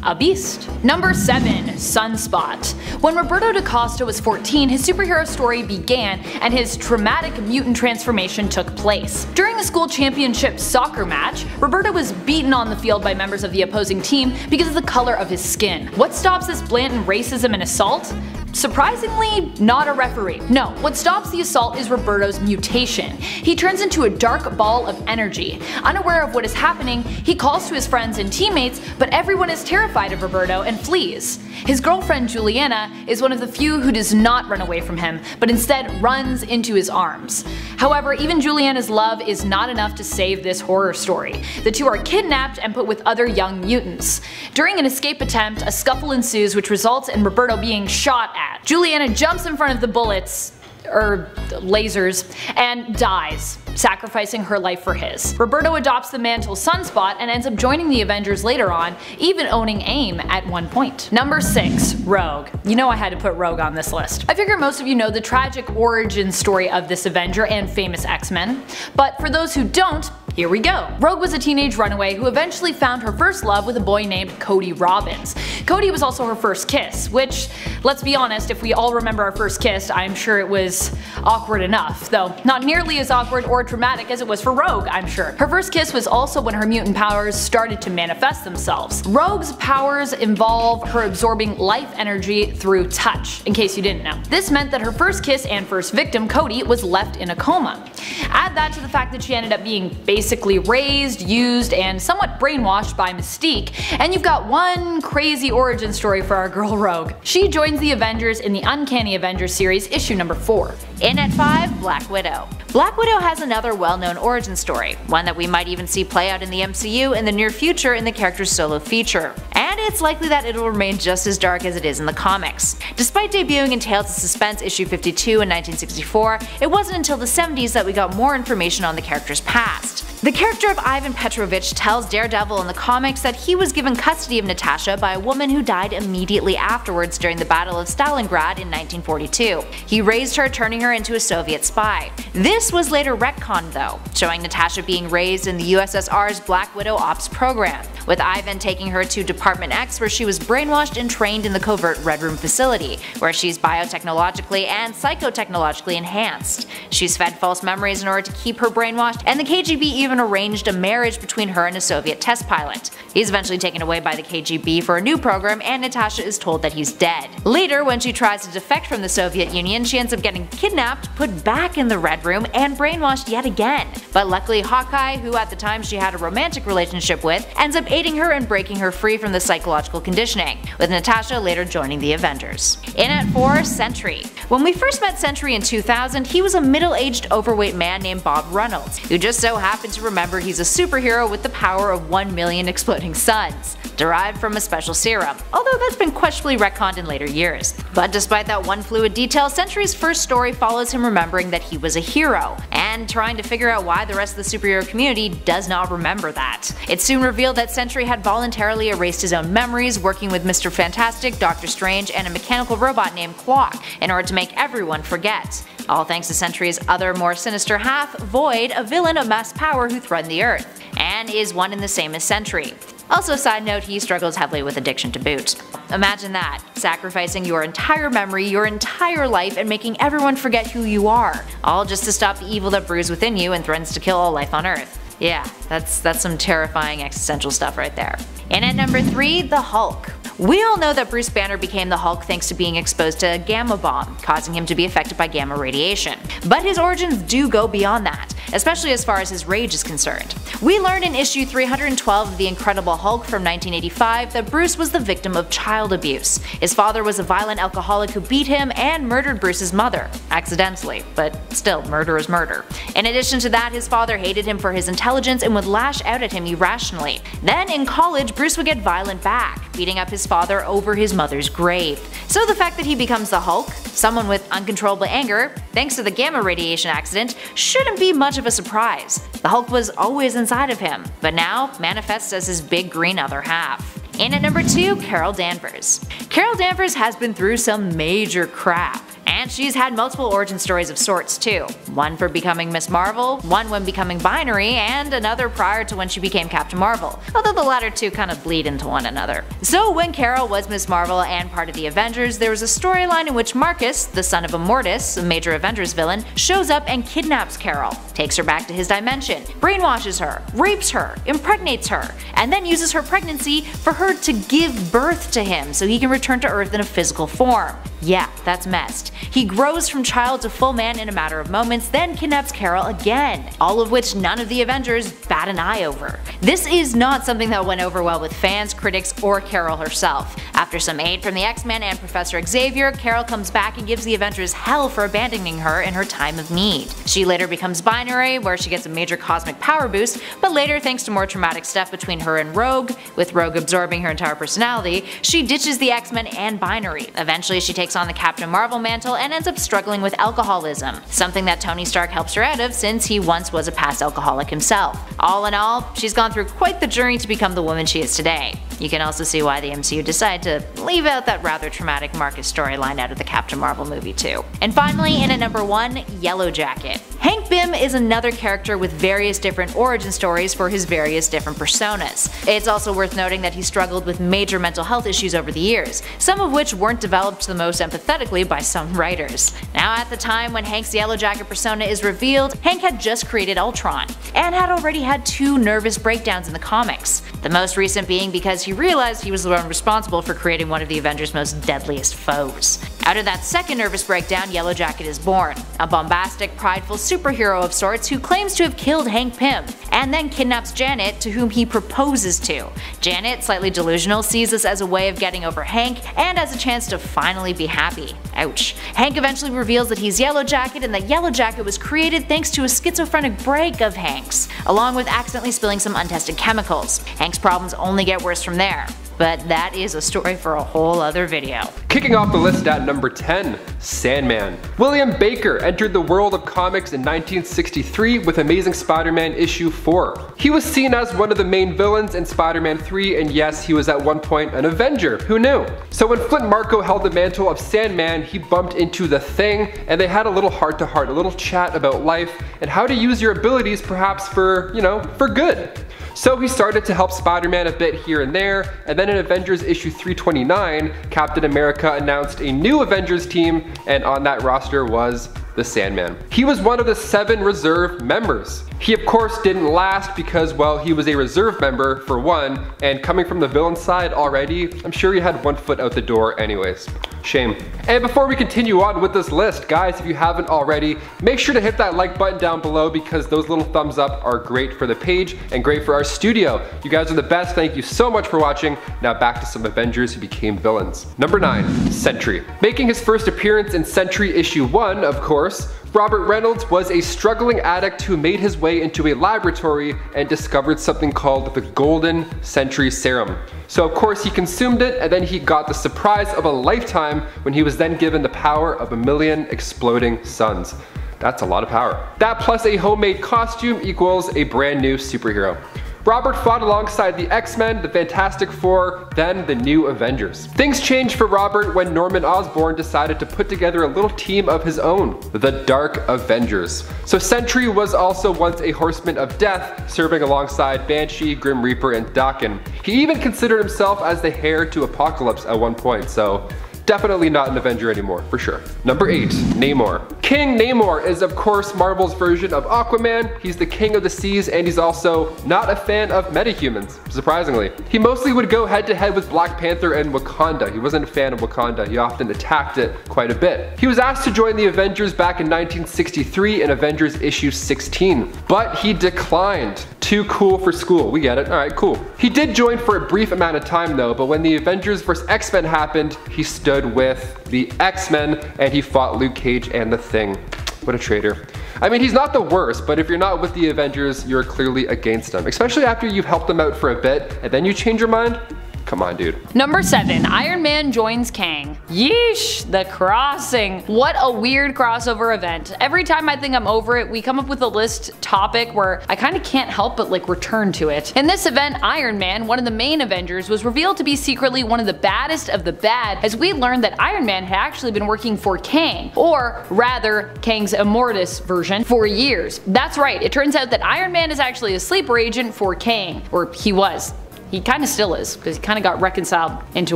a beast. Number 7. Sunspot. When Roberto da Costa was 14, his superhero story began and his traumatic mutant transformation took place. During the school championship soccer match, Roberto was beaten on the field by members of the opposing team because of the color of his skin. What stops this blatant racism and assault? Surprisingly, not a referee. No, what stops the assault is Roberto's mutation. He turns into a dark ball of energy. Unaware of what is happening, he calls to his friends and teammates, but everyone is terrified of Roberto and flees. His girlfriend Juliana is one of the few who does not run away from him, but instead runs into his arms. However, even Juliana's love is not enough to save this horror story. The two are kidnapped and put with other young mutants. During an escape attempt, a scuffle ensues which results in Roberto being shot at. Juliana jumps in front of the bullets, lasers, and dies, sacrificing her life for his. Roberto adopts the mantle Sunspot and ends up joining the Avengers later on, even owning AIM at one point. Number 6. Rogue. You know I had to put Rogue on this list. I figure most of you know the tragic origin story of this Avenger and famous X-Men, but for those who don't, here we go. Rogue was a teenage runaway who eventually found her first love with a boy named Cody Robbins. Cody was also her first kiss, which, let's be honest, if we all remember our first kiss, I'm sure it was awkward enough, though not nearly as awkward or traumatic as it was for Rogue, I'm sure. Her first kiss was also when her mutant powers started to manifest themselves. Rogue's powers involve her absorbing life energy through touch, in case you didn't know. This meant that her first kiss and first victim, Cody, was left in a coma. Add that to the fact that she ended up being basically raised, used, and somewhat brainwashed by Mystique, and you've got one crazy origin story for our girl Rogue. She joins the Avengers in the Uncanny Avengers series, issue number 4.
In at 5, Black Widow. Black Widow has another well-known origin story, one that we might even see play out in the MCU in the near future in the character's solo feature. And it's likely that it'll remain just as dark as it is in the comics. Despite debuting in Tales of Suspense issue 52 in 1964, it wasn't until the 70s that we got more information on the character's past. The character of Ivan Petrovich tells Daredevil in the comics that he was given custody of Natasha by a woman who died immediately afterwards during the Battle of Stalingrad in 1942. He raised her, turning her into a Soviet spy. This was later retconned though, showing Natasha being raised in the USSR's Black Widow Ops program, with Ivan taking her to Department X where she was brainwashed and trained in the covert Red Room facility, where she's biotechnologically and psychotechnologically enhanced. She's fed false memories in order to keep her brainwashed, and the KGB even arranged a marriage between her and a Soviet test pilot. He's eventually taken away by the KGB for a new program, and Natasha is told that he's dead. Later, when she tries to defect from the Soviet Union, she ends up getting kidnapped, put back in the Red Room, and brainwashed yet again. But luckily, Hawkeye, who at the time she had a romantic relationship with, ends up aiding her and breaking her free from the psychological conditioning, with Natasha later joining the Avengers. In at 4, Sentry. When we first met Sentry in 2000, he was a middle-aged overweight man named Bob Reynolds, who just so happened to remember he's a superhero with the power of 1 million exploding suns, derived from a special serum, although that's been questionably retconned in later years. But despite that one fluid detail, Sentry's first story follows him remembering that he was a hero, and trying to figure out why the rest of the superhero community does not remember that. It's soon revealed that Sentry had voluntarily erased his own memories, working with Mr. Fantastic, Doctor Strange, and a mechanical robot named Clock, in order to make everyone forget. All thanks to Sentry's other more sinister half, Void, a villain of mass power who threatened the Earth, and is one and the same as Sentry. Also, side note, he struggles heavily with addiction to boot. Imagine that, sacrificing your entire memory, your entire life, and making everyone forget who you are, all just to stop the evil that brews within you and threatens to kill all life on Earth. Yeah, that's some terrifying existential stuff right there. And at number 3, the Hulk. We all know that Bruce Banner became the Hulk thanks to being exposed to a gamma bomb, causing him to be affected by gamma radiation. But his origins do go beyond that, especially as far as his rage is concerned. We learned in issue 312 of The Incredible Hulk from 1985 that Bruce was the victim of child abuse. His father was a violent alcoholic who beat him and murdered Bruce's mother. Accidentally, but still, murder is murder. In addition to that, his father hated him for his intelligence and would lash out at him irrationally. Then in college, Bruce would get violent back, beating up his father over his mother's grave. So the fact that he becomes the Hulk, someone with uncontrollable anger, thanks to the gamma radiation accident, shouldn't be much of a surprise. The Hulk was always inside of him, but now manifests as his big green other half. In at number 2, Carol Danvers. Carol Danvers has been through some major crap. And she's had multiple origin stories of sorts too. One for becoming Miss Marvel, one when becoming binary, and another prior to when she became Captain Marvel, although the latter two kind of bleed into one another. So when Carol was Miss Marvel and part of the Avengers, there was a storyline in which Marcus, the son of Immortus, a major Avengers villain, shows up and kidnaps Carol, takes her back to his dimension, brainwashes her, rapes her, impregnates her, and then uses her pregnancy for her to give birth to him so he can return to Earth in a physical form. Yeah, that's messed. He grows from child to full man in a matter of moments, then kidnaps Carol again, all of which none of the Avengers bat an eye over. This is not something that went over well with fans, critics, or Carol herself. After some aid from the X-Men and Professor Xavier, Carol comes back and gives the Avengers hell for abandoning her in her time of need. She later becomes binary, where she gets a major cosmic power boost, but later, thanks to more traumatic stuff between her and Rogue, with Rogue absorbing her entire personality, she ditches the X-Men and binary. Eventually, she takes on the Captain Marvel mantle and ends up struggling with alcoholism, something that Tony Stark helps her out of since he once was a past alcoholic himself. All in all, she's gone through quite the journey to become the woman she is today. You can also see why the MCU decided to leave out that rather traumatic Marcus storyline out of the Captain Marvel movie too. And finally, in at number 1, Yellow Jacket. Hank Pym is another character with various different origin stories for his various different personas. It's also worth noting that he struggled with major mental health issues over the years, some of which weren't developed the most empathetically by some writers. Now at the time when Hank's Yellow Jacket persona is revealed, Hank had just created Ultron, and had already had 2 nervous breakdowns in the comics. The most recent being because he realized he was the one responsible for creating one of the Avengers' most deadliest foes. Out of that second nervous breakdown, Yellow Jacket is born, a bombastic, prideful superhero of sorts who claims to have killed Hank Pym, and then kidnaps Janet, to whom he proposes to. Janet, slightly delusional, sees this as a way of getting over Hank, and as a chance to finally be happy. Ouch. Hank eventually reveals that he's Yellow Jacket, and that Yellow Jacket was created thanks to a schizophrenic break of Hank's, along with accidentally spilling some untested chemicals. Hank's problems only get worse from there. But that is a story for a whole other video.
Kicking off the list at number 10, Sandman. William Baker entered the world of comics in 1963 with Amazing Spider-Man issue 4. He was seen as one of the main villains in Spider-Man 3, and yes, he was at one point an Avenger, who knew? So when Flint Marko held the mantle of Sandman, he bumped into the Thing, and they had a little heart-to-heart, a little chat about life, and how to use your abilities perhaps for, for good. So he started to help Spider-Man a bit here and there, and then in Avengers issue 329, Captain America announced a new Avengers team, and on that roster was the Sandman. He was one of the 7 reserve members. He of course didn't last because, well, he was a reserve member for one, and coming from the villain side already, I'm sure he had one foot out the door anyways. Shame. And before we continue on with this list, guys, if you haven't already, make sure to hit that like button down below because those little thumbs up are great for the page and great for our studio. You guys are the best. Thank you so much for watching. Now back to some Avengers who became villains. Number 9, Sentry. Making his first appearance in Sentry issue 1, of course, Robert Reynolds was a struggling addict who made his way into a laboratory and discovered something called the Golden Sentry Serum. So of course he consumed it, and then he got the surprise of a lifetime when he was then given the power of 1,000,000 exploding suns. That's a lot of power. That plus a homemade costume equals a brand new superhero. Robert fought alongside the X-Men, the Fantastic Four, then the New Avengers. Things changed for Robert when Norman Osborn decided to put together a little team of his own, the Dark Avengers. So Sentry was also once a Horseman of Death, serving alongside Banshee, Grim Reaper, and Daken. He even considered himself as the heir to Apocalypse at one point, so definitely not an Avenger anymore, for sure. Number 8, Namor. King Namor is of course Marvel's version of Aquaman. He's the king of the seas, and he's also not a fan of metahumans, surprisingly. He mostly would go head to head with Black Panther and Wakanda. He wasn't a fan of Wakanda. He often attacked it quite a bit. He was asked to join the Avengers back in 1963 in Avengers issue 16, but he declined. Too cool for school. We get it. All right, cool. He did join for a brief amount of time though, but when the Avengers vs. X-Men happened, he stood with the X-Men and he fought Luke Cage and the Thing. What a traitor. I mean, he's not the worst, but if you're not with the Avengers, you're clearly against them, especially after you've helped them out for a bit and then you change your mind. Come on, dude.
Number 7, Iron Man joins Kang. Yeesh, the crossing. What a weird crossover event. Every time I think I'm over it, we come up with a list topic where I kind of can't help but like return to it. In this event, Iron Man, one of the main Avengers, was revealed to be secretly one of the baddest of the bad, as we learned that Iron Man had actually been working for Kang, or rather, Kang's Immortus version, for years. That's right, it turns out that Iron Man is actually a sleeper agent for Kang, or he was. He kind of still is, because he kind of got reconciled into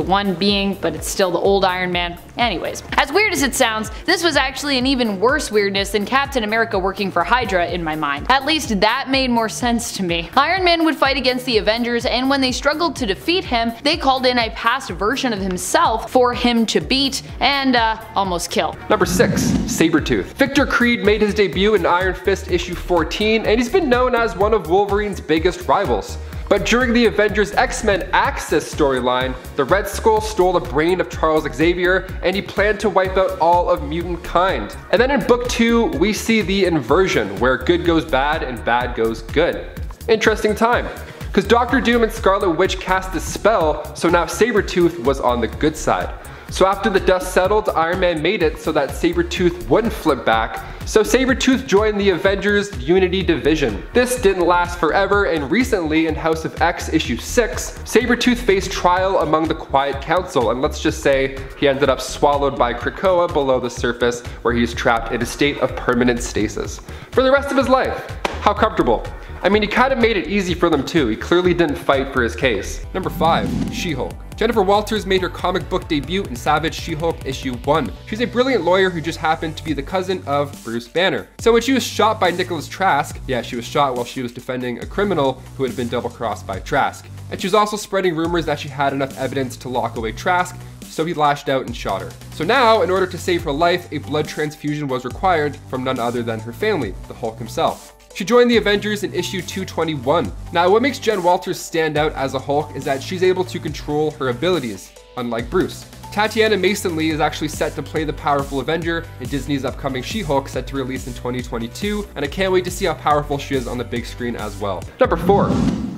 one being, but it's still the old Iron Man. Anyways, as weird as it sounds, this was actually an even worse weirdness than Captain America working for Hydra in my mind. At least that made more sense to me. Iron Man would fight against the Avengers, and when they struggled to defeat him, they called in a past version of himself for him to beat and almost kill.
Number 6, Sabretooth. Victor Creed made his debut in Iron Fist issue 14, and he's been known as one of Wolverine's biggest rivals. But during the Avengers X-Men Axis storyline, the Red Skull stole the brain of Charles Xavier and he planned to wipe out all of mutant kind. And then in book 2, we see the inversion, where good goes bad and bad goes good. Interesting time, because Doctor Doom and Scarlet Witch cast a spell, so now Sabretooth was on the good side. So after the dust settled, Iron Man made it so that Sabretooth wouldn't flip back, so Sabretooth joined the Avengers Unity Division. This didn't last forever, and recently in House of X issue 6, Sabretooth faced trial among the Quiet Council, and let's just say he ended up swallowed by Krakoa below the surface, where he's trapped in a state of permanent stasis for the rest of his life. How comfortable. I mean, he kind of made it easy for them too. He clearly didn't fight for his case. Number 5, She-Hulk. Jennifer Walters made her comic book debut in Savage She-Hulk issue 1. She's a brilliant lawyer who just happened to be the cousin of Bruce Banner. So when she was shot by Nicholas Trask, yeah, she was shot while she was defending a criminal who had been double-crossed by Trask. And she was also spreading rumors that she had enough evidence to lock away Trask, so he lashed out and shot her. So now, in order to save her life, a blood transfusion was required from none other than her family, the Hulk himself. She joined the Avengers in issue 221. Now, what makes Jen Walters stand out as a Hulk is that she's able to control her abilities, unlike Bruce. Tatiana Mason Lee is actually set to play the powerful Avenger in Disney's upcoming She-Hulk, set to release in 2022, and I can't wait to see how powerful she is on the big screen as well. Number 4,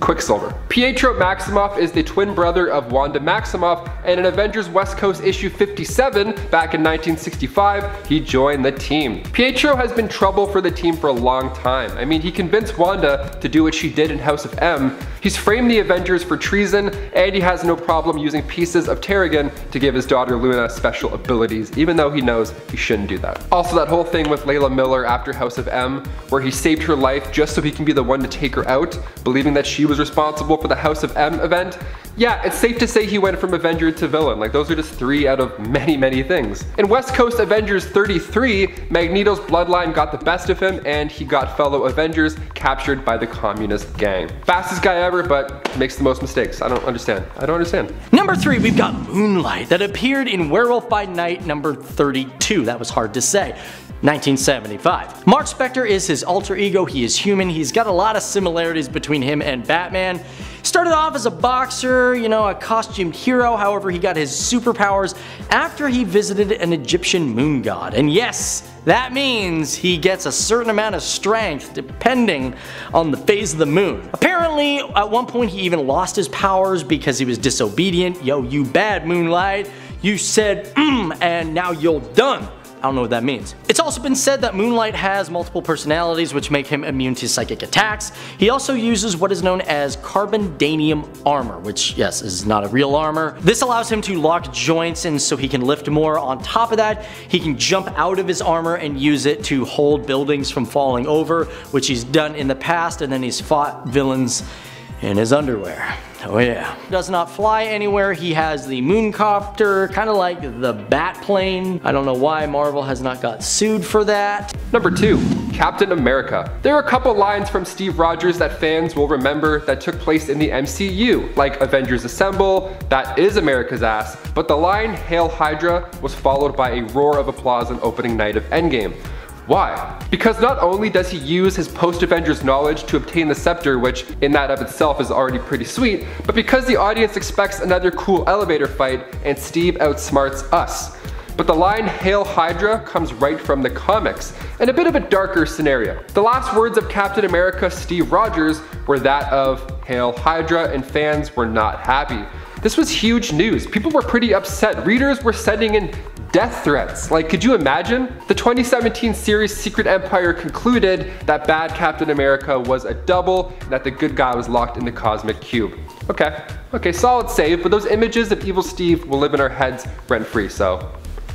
Quicksilver. Pietro Maximoff is the twin brother of Wanda Maximoff, and in Avengers West Coast issue 57, back in 1965, he joined the team. Pietro has been trouble for the team for a long time. I mean, he convinced Wanda to do what she did in House of M, he's framed the Avengers for treason, and he has no problem using pieces of Terrigen to give his daughter Luna special abilities, even though he knows he shouldn't do that. Also, that whole thing with Layla Miller after House of M, where he saved her life just so he can be the one to take her out, believing that she was responsible for the House of M event, Yeah, it's safe to say he went from Avenger to villain. Like, those are just 3 out of many, many things. In West Coast Avengers 33, Magneto's bloodline got the best of him and he got fellow Avengers captured by the communist gang. Fastest guy ever, but makes the most mistakes. I don't understand.
Number 3, we've got Moonlight, that appeared in Werewolf by Night number 32. That was hard to say. 1975. Mark Spector is his alter ego. He is human. He's got a lot of similarities between him and Batman. Started off as a boxer, you know, a costumed hero. However, he got his superpowers after he visited an Egyptian moon god. And yes, that means he gets a certain amount of strength depending on the phase of the moon. Apparently, at one point he even lost his powers because he was disobedient. Yo, you bad Moonlight. You said and now you're done. I don't know what that means. It's also been said that Moonlight has multiple personalities which make him immune to psychic attacks. He also uses what is known as carbondanium armor, which, yes, is not a real armor. This allows him to lock joints and so he can lift more. On top of that, he can jump out of his armor and use it to hold buildings from falling over, which he's done in the past, and then he's fought villains in his underwear. Oh yeah. Does not fly anywhere. He has the mooncopter, kind of like the bat plane. I don't know why Marvel has not got sued for that.
Number 2, Captain America. There are a couple lines from Steve Rogers that fans will remember that took place in the MCU, like Avengers Assemble, that is America's ass, but the line Hail Hydra was followed by a roar of applause on opening night of Endgame. Why? Because not only does he use his post-Avengers knowledge to obtain the scepter, which in that of itself is already pretty sweet, but because the audience expects another cool elevator fight and Steve outsmarts us. But the line Hail Hydra comes right from the comics, and a bit of a darker scenario. The last words of Captain America Steve Rogers were that of Hail Hydra, and fans were not happy. This was huge news. People were pretty upset. Readers were sending in death threats. Like, could you imagine? The 2017 series Secret Empire concluded that bad Captain America was a double and that the good guy was locked in the cosmic cube. Okay, solid save, but those images of evil Steve will live in our heads rent-free, so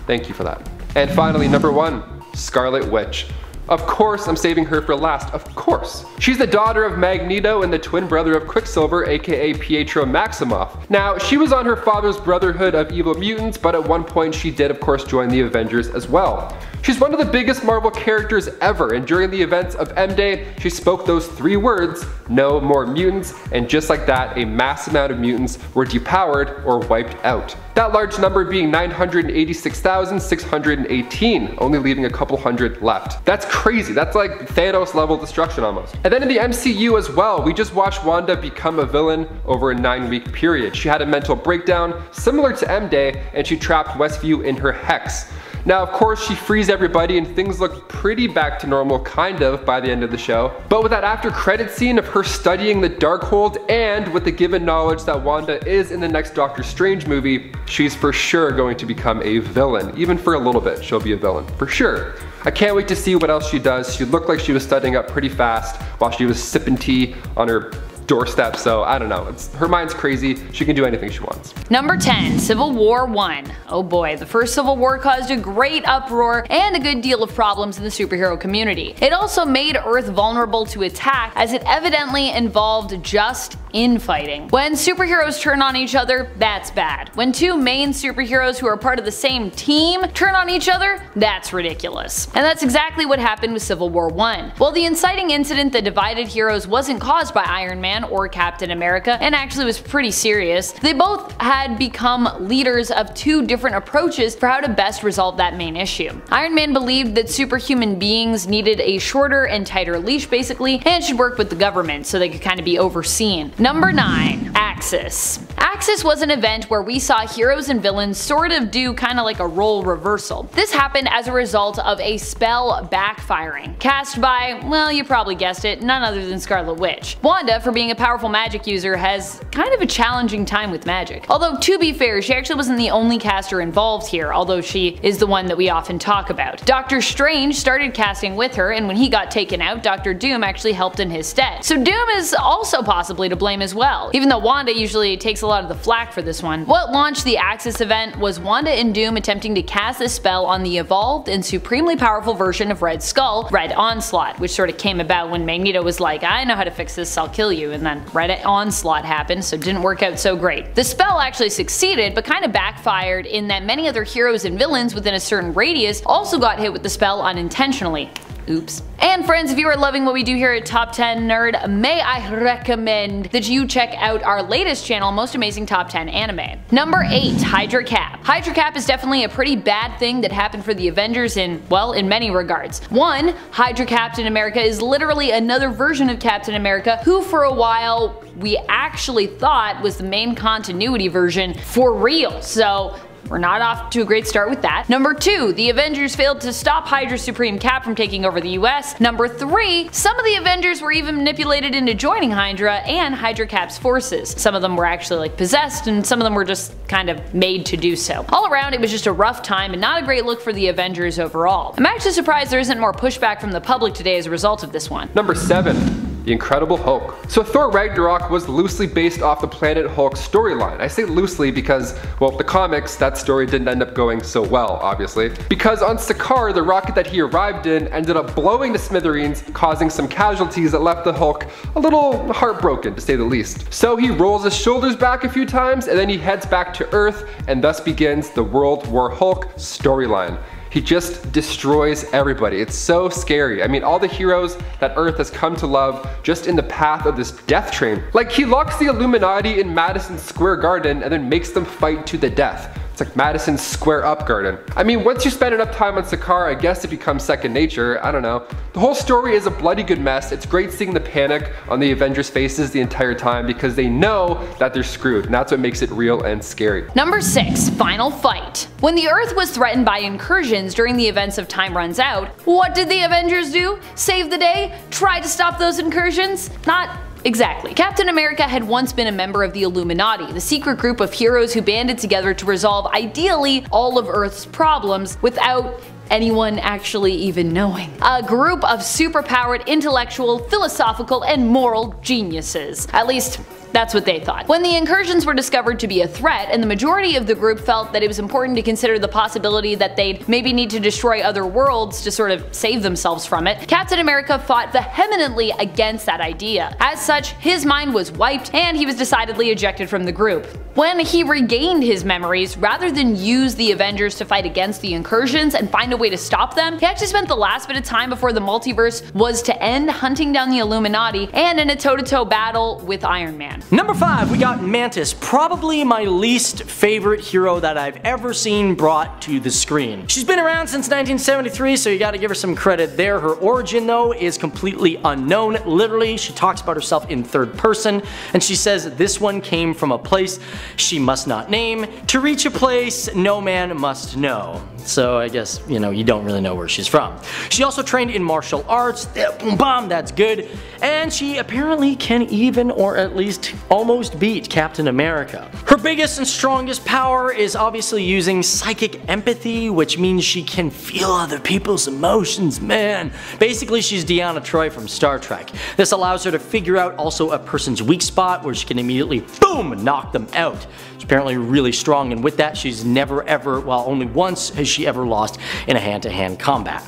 thank you for that. And finally, number 1, Scarlet Witch. Of course, I'm saving her for last, of course. She's the daughter of Magneto and the twin brother of Quicksilver, aka Pietro Maximoff. Now, she was on her father's Brotherhood of Evil Mutants, but at one point she did of course join the Avengers as well. She's one of the biggest Marvel characters ever, and during the events of M-Day, she spoke those 3 words, no more mutants, and just like that, a mass amount of mutants were depowered or wiped out. That large number being 986,618, only leaving a couple hundred left. That's crazy, that's like Thanos level destruction almost. And then in the MCU as well, we just watched Wanda become a villain over a 9-week period. She had a mental breakdown similar to M-Day, and she trapped Westview in her hex. Now, of course, she frees everybody and things look pretty back to normal, kind of, by the end of the show. But with that after credit scene of her studying the Darkhold, and with the given knowledge that Wanda is in the next Doctor Strange movie, she's for sure going to become a villain. Even for a little bit, she'll be a villain, for sure. I can't wait to see what else she does. She looked like she was studying up pretty fast while she was sipping tea on her doorstep, so I don't know. Her mind's crazy. She can do anything she wants.
Number 10, Civil War I. Oh boy, the first Civil War caused a great uproar and a good deal of problems in the superhero community. It also made Earth vulnerable to attack, as it evidently involved just infighting. When superheroes turn on each other, that's bad. When 2 main superheroes who are part of the same team turn on each other, that's ridiculous. And that's exactly what happened with Civil War I. While the inciting incident that divided heroes wasn't caused by Iron Man or Captain America, and actually was pretty serious, they both had become leaders of 2 different approaches for how to best resolve that main issue. Iron Man believed that superhuman beings needed a shorter and tighter leash basically, and should work with the government so they could kind of be overseen. Number 9, Axis. Axis was an event where we saw heroes and villains sort of do kind of like a role reversal. This happened as a result of a spell backfiring, cast by, well, you probably guessed it, none other than Scarlet Witch. Wanda, for being a powerful magic user, has kind of a challenging time with magic. Although, to be fair, she actually wasn't the only caster involved here, although she is the one that we often talk about. Doctor Strange started casting with her, and when he got taken out, Doctor Doom actually helped in his stead. So Doom is also possibly to blame as well, even though Wanda usually takes a a lot of the flack for this one. What launched the Axis event was Wanda and Doom attempting to cast a spell on the evolved and supremely powerful version of Red Skull, Red Onslaught, which sort of came about when Magneto was like, I know how to fix this, I'll kill you, and then Red Onslaught happened, so it didn't work out so great. The spell actually succeeded, but kind of backfired in that many other heroes and villains within a certain radius also got hit with the spell unintentionally. Oops. And friends, if you are loving what we do here at Top 10 Nerd, may I recommend that you check out our latest channel, Most Amazing Top 10 Anime. Number 8, Hydra Cap. Hydra Cap is definitely a pretty bad thing that happened for the Avengers in, well, in many regards. One, Hydra Captain America is literally another version of Captain America who for a while we actually thought was the main continuity version for real, so we're not off to a great start with that. Number 2, the Avengers failed to stop Hydra's Supreme Cap from taking over the US. Number 3, some of the Avengers were even manipulated into joining Hydra and Hydra Cap's forces. Some of them were actually like possessed and some of them were just kind of made to do so. All around it was just a rough time and not a great look for the Avengers overall. I'm actually surprised there isn't more pushback from the public today as a result of this one.
Number 7. The Incredible Hulk. So Thor Ragnarok was loosely based off the Planet Hulk storyline. I say loosely because, well, the comics, that story didn't end up going so well, obviously. Because on Sakaar, the rocket that he arrived in ended up blowing to smithereens, causing some casualties that left the Hulk a little heartbroken, to say the least. So he rolls his shoulders back a few times and then he heads back to Earth, and thus begins the World War Hulk storyline. He just destroys everybody. It's so scary. I mean, all the heroes that Earth has come to love just in the path of this death train. Like, he locks the Illuminati in Madison Square Garden and then makes them fight to the death. It's like Madison Square Up Garden. I mean, once you spend enough time on Sakaar, I guess it becomes second nature. I don't know. The whole story is a bloody good mess. It's great seeing the panic on the Avengers' faces the entire time because they know that they're screwed, and that's what makes it real and scary.
Number 6, Final Fight. When the Earth was threatened by incursions during the events of Time Runs Out, what did the Avengers do? Save the day? Try to stop those incursions? Not exactly. Captain America had once been a member of the Illuminati, the secret group of heroes who banded together to resolve ideally all of Earth's problems without anyone actually even knowing. A group of superpowered intellectual, philosophical, and moral geniuses. At least, that's what they thought. When the incursions were discovered to be a threat, and the majority of the group felt that it was important to consider the possibility that they'd maybe need to destroy other worlds to sort of save themselves from it, Captain America fought vehemently against that idea. As such, his mind was wiped and he was decidedly ejected from the group. When he regained his memories, rather than use the Avengers to fight against the incursions and find a way to stop them, he actually spent the last bit of time before the multiverse was to end hunting down the Illuminati and in a toe-to-toe battle with Iron Man.
Number 5, we got Mantis, probably my least favorite hero that I've ever seen brought to the screen. She's been around since 1973, so you gotta give her some credit there. Her origin though is completely unknown. Literally, she talks about herself in third person, and she says this one came from a place she must not name to reach a place no man must know. So I guess, you know, you don't really know where she's from. She also trained in martial arts, boom bam, that's good, and she apparently can even, or at least almost beat Captain America. Her biggest and strongest power is obviously using psychic empathy, which means she can feel other people's emotions, man. Basically, she's Deanna Troi from Star Trek. This allows her to figure out also a person's weak spot where she can immediately, boom, knock them out. She's apparently really strong, and with that, she's never ever, well, only once has she ever lost in a hand-to-hand combat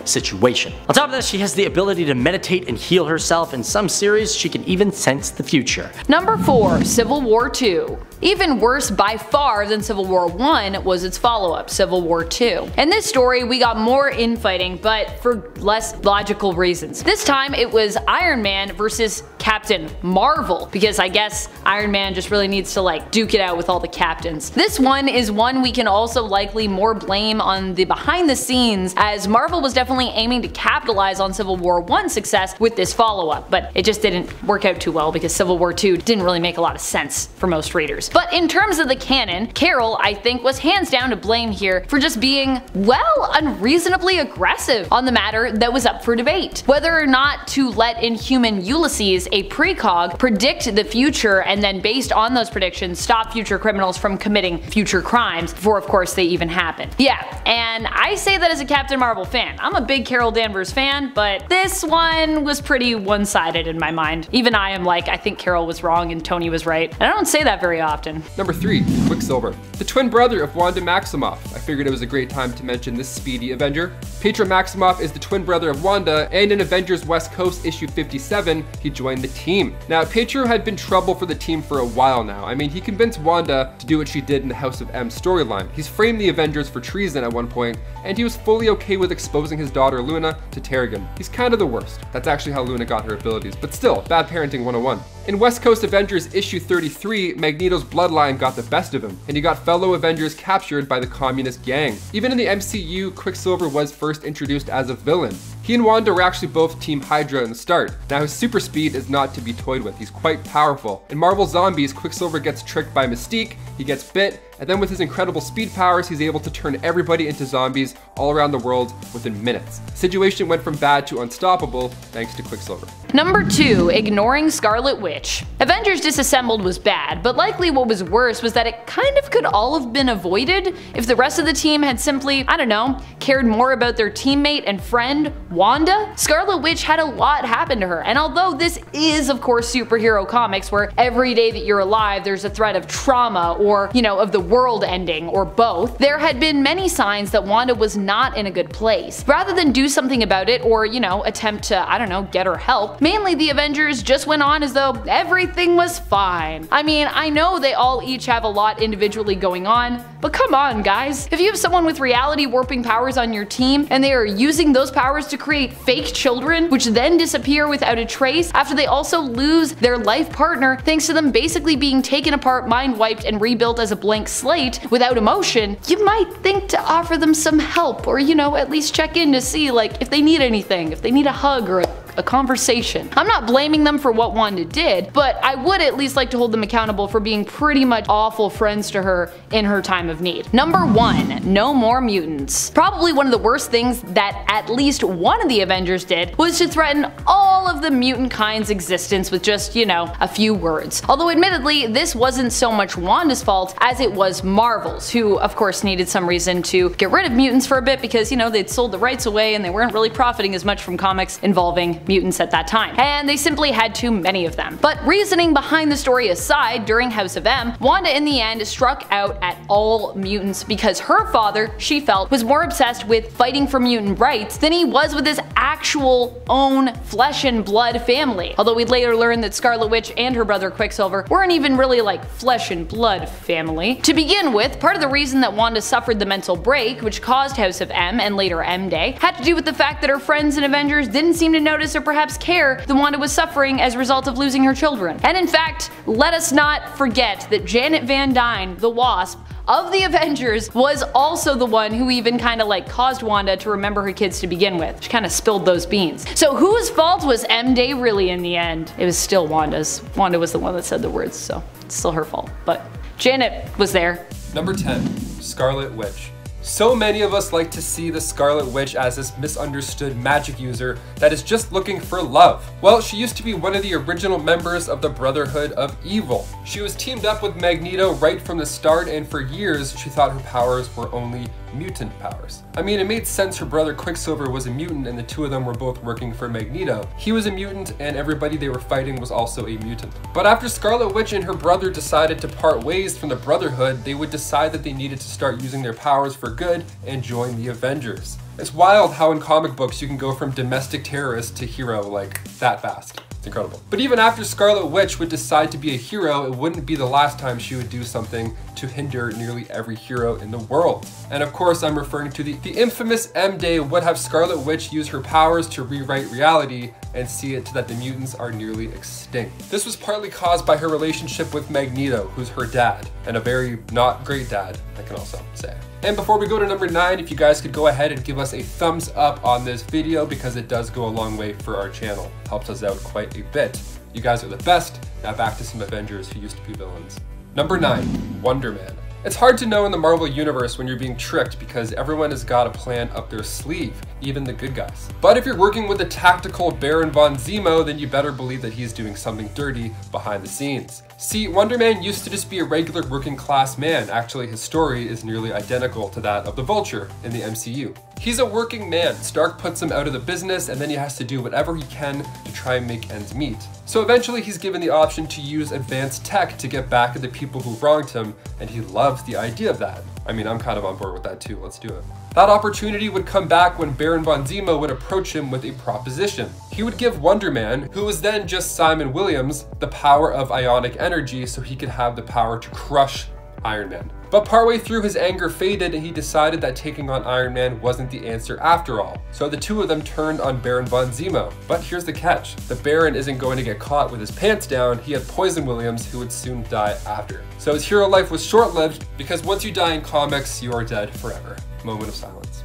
situation. On top of that, she has the ability to meditate and heal herself. In some series, she can even sense the future.
Number 4, Civil War II. Even worse by far than Civil War I was its follow-up, Civil War II. In this story, we got more infighting, but for less logical reasons. This time, it was Iron Man versus Captain Marvel, because I guess Iron Man just really needs to like duke it out with all the captains. This one is one we can also likely more blame on the behind the scenes, as Marvel was definitely aiming to capitalize on Civil War I's success with this follow-up, but it just didn't work out too well because Civil War II didn't really make a lot of sense for most readers. But in terms of the canon, Carol, I think, was hands down to blame here for just being, well, unreasonably aggressive on the matter that was up for debate. Whether or not to let Inhuman Ulysses, a precog, predict the future and then based on those predictions stop future criminals from committing future crimes before of course they even happen. Yeah, and I say that as a Captain Marvel fan. I'm a big Carol Danvers fan, but this one was pretty one-sided in my mind. Even I am like, I think Carol was wrong and Tony was right. And I don't say that very often. often.
Number 3, Quicksilver, the twin brother of Wanda Maximoff. I figured it was a great time to mention this speedy Avenger. Pietro Maximoff is the twin brother of Wanda, and in Avengers West Coast issue 57, he joined the team. Now, Pietro had been trouble for the team for a while now. I mean, he convinced Wanda to do what she did in the House of M storyline. He's framed the Avengers for treason at one point, and he was fully okay with exposing his daughter Luna to Terrigen. He's kind of the worst. That's actually how Luna got her abilities, but still, bad parenting 101. In West Coast Avengers issue 33, Magneto's bloodline got the best of him, and he got fellow Avengers captured by the communist gang. Even in the MCU, Quicksilver was first introduced as a villain. He and Wanda were actually both Team Hydra in the start. Now his super speed is not to be toyed with, he's quite powerful. In Marvel Zombies, Quicksilver gets tricked by Mystique, he gets bit, and then with his incredible speed powers, he's able to turn everybody into zombies all around the world within minutes. The situation went from bad to unstoppable thanks to Quicksilver.
Number 2, ignoring Scarlet Witch. Avengers Disassembled was bad, but likely what was worse was that it kind of could all have been avoided if the rest of the team had simply, I don't know, cared more about their teammate and friend, Wanda. Scarlet Witch had a lot happen to her, and although this is of course superhero comics where every day that you're alive there's a threat of trauma or, you know, of the world ending, or both, there had been many signs that Wanda was not in a good place. Rather than do something about it or, you know, attempt to, I don't know, get her help, mainly the Avengers just went on as though everything was fine. I mean, I know they all each have a lot individually going on, but come on guys. If you have someone with reality warping powers on your team and they are using those powers to create fake children which then disappear without a trace after they also lose their life partner thanks to them basically being taken apart, mind wiped, and rebuilt as a blank slate without emotion, you might think to offer them some help or, you know, at least check in to see like if they need anything, if they need a hug or a conversation. I'm not blaming them for what Wanda did, but I would at least like to hold them accountable for being pretty much awful friends to her in her time of need. Number 1, no more mutants. Probably one of the worst things that at least one of the Avengers did was to threaten all of the mutant kind's existence with just, you know, a few words. Although admittedly, this wasn't so much Wanda's fault as it was Marvel's, who of course needed some reason to get rid of mutants for a bit because, you know, they'd sold the rights away and they weren't really profiting as much from comics involving mutants at that time, and they simply had too many of them. But reasoning behind the story aside, during House of M, Wanda in the end struck out at all mutants because her father, she felt, was more obsessed with fighting for mutant rights than he was with his actual own flesh and blood family. Although we'd later learn that Scarlet Witch and her brother Quicksilver weren't even really like flesh and blood family. To begin with, part of the reason that Wanda suffered the mental break, which caused House of M and later M Day, had to do with the fact that her friends and Avengers didn't seem to notice or perhaps care that Wanda was suffering as a result of losing her children. And in fact, let us not forget that Janet Van Dyne, the Wasp, of the Avengers, was also the one who even kinda like caused Wanda to remember her kids to begin with. She kinda spilled those beans. So whose fault was M Day really in the end? It was still Wanda's. Wanda was the one that said the words, so it's still her fault. But Janet was there.
Number 10, Scarlet Witch. So many of us like to see the Scarlet Witch as this misunderstood magic user that is just looking for love. Well, she used to be one of the original members of the Brotherhood of Evil. She was teamed up with Magneto right from the start, and for years she thought her powers were only mutant powers. I mean, it made sense her brother Quicksilver was a mutant and the two of them were both working for Magneto. He was a mutant and everybody they were fighting was also a mutant. But after Scarlet Witch and her brother decided to part ways from the Brotherhood, they would decide that they needed to start using their powers for good and join the Avengers. It's wild how in comic books you can go from domestic terrorist to hero like that fast. It's incredible. But even after Scarlet Witch would decide to be a hero, it wouldn't be the last time she would do something to hinder nearly every hero in the world. And of course I'm referring to the infamous M Day would have Scarlet Witch use her powers to rewrite reality and see it to that the mutants are nearly extinct. This was partly caused by her relationship with Magneto, who's her dad, and a very not great dad, I can also say. And before we go to number 9, if you guys could go ahead and give us a thumbs up on this video because it does go a long way for our channel. Helps us out quite a bit. You guys are the best. Now back to some Avengers who used to be villains. Number 9, Wonder Man. It's hard to know in the Marvel Universe when you're being tricked because everyone has got a plan up their sleeve, even the good guys. But if you're working with a tactical Baron von Zemo, then you better believe that he's doing something dirty behind the scenes. See, Wonder Man used to just be a regular working class man. Actually, his story is nearly identical to that of the Vulture in the MCU. He's a working man. Stark puts him out of the business, and then he has to do whatever he can to try and make ends meet. So eventually he's given the option to use advanced tech to get back at the people who wronged him, and he loves the idea of that. I mean, I'm kind of on board with that too, let's do it. That opportunity would come back when Baron von Zemo would approach him with a proposition. He would give Wonder Man, who was then just Simon Williams, the power of ionic energy so he could have the power to crush Iron Man. But partway through, his anger faded and he decided that taking on Iron Man wasn't the answer after all. So the two of them turned on Baron von Zemo. But here's the catch. The Baron isn't going to get caught with his pants down. He had Poison Williams, who would soon die after. So his hero life was short-lived because once you die in comics, you are dead forever. Moment of silence.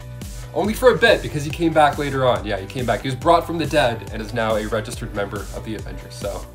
Only for a bit, because he came back later on. Yeah, he came back. He was brought from the dead and is now a registered member of the Avengers. So,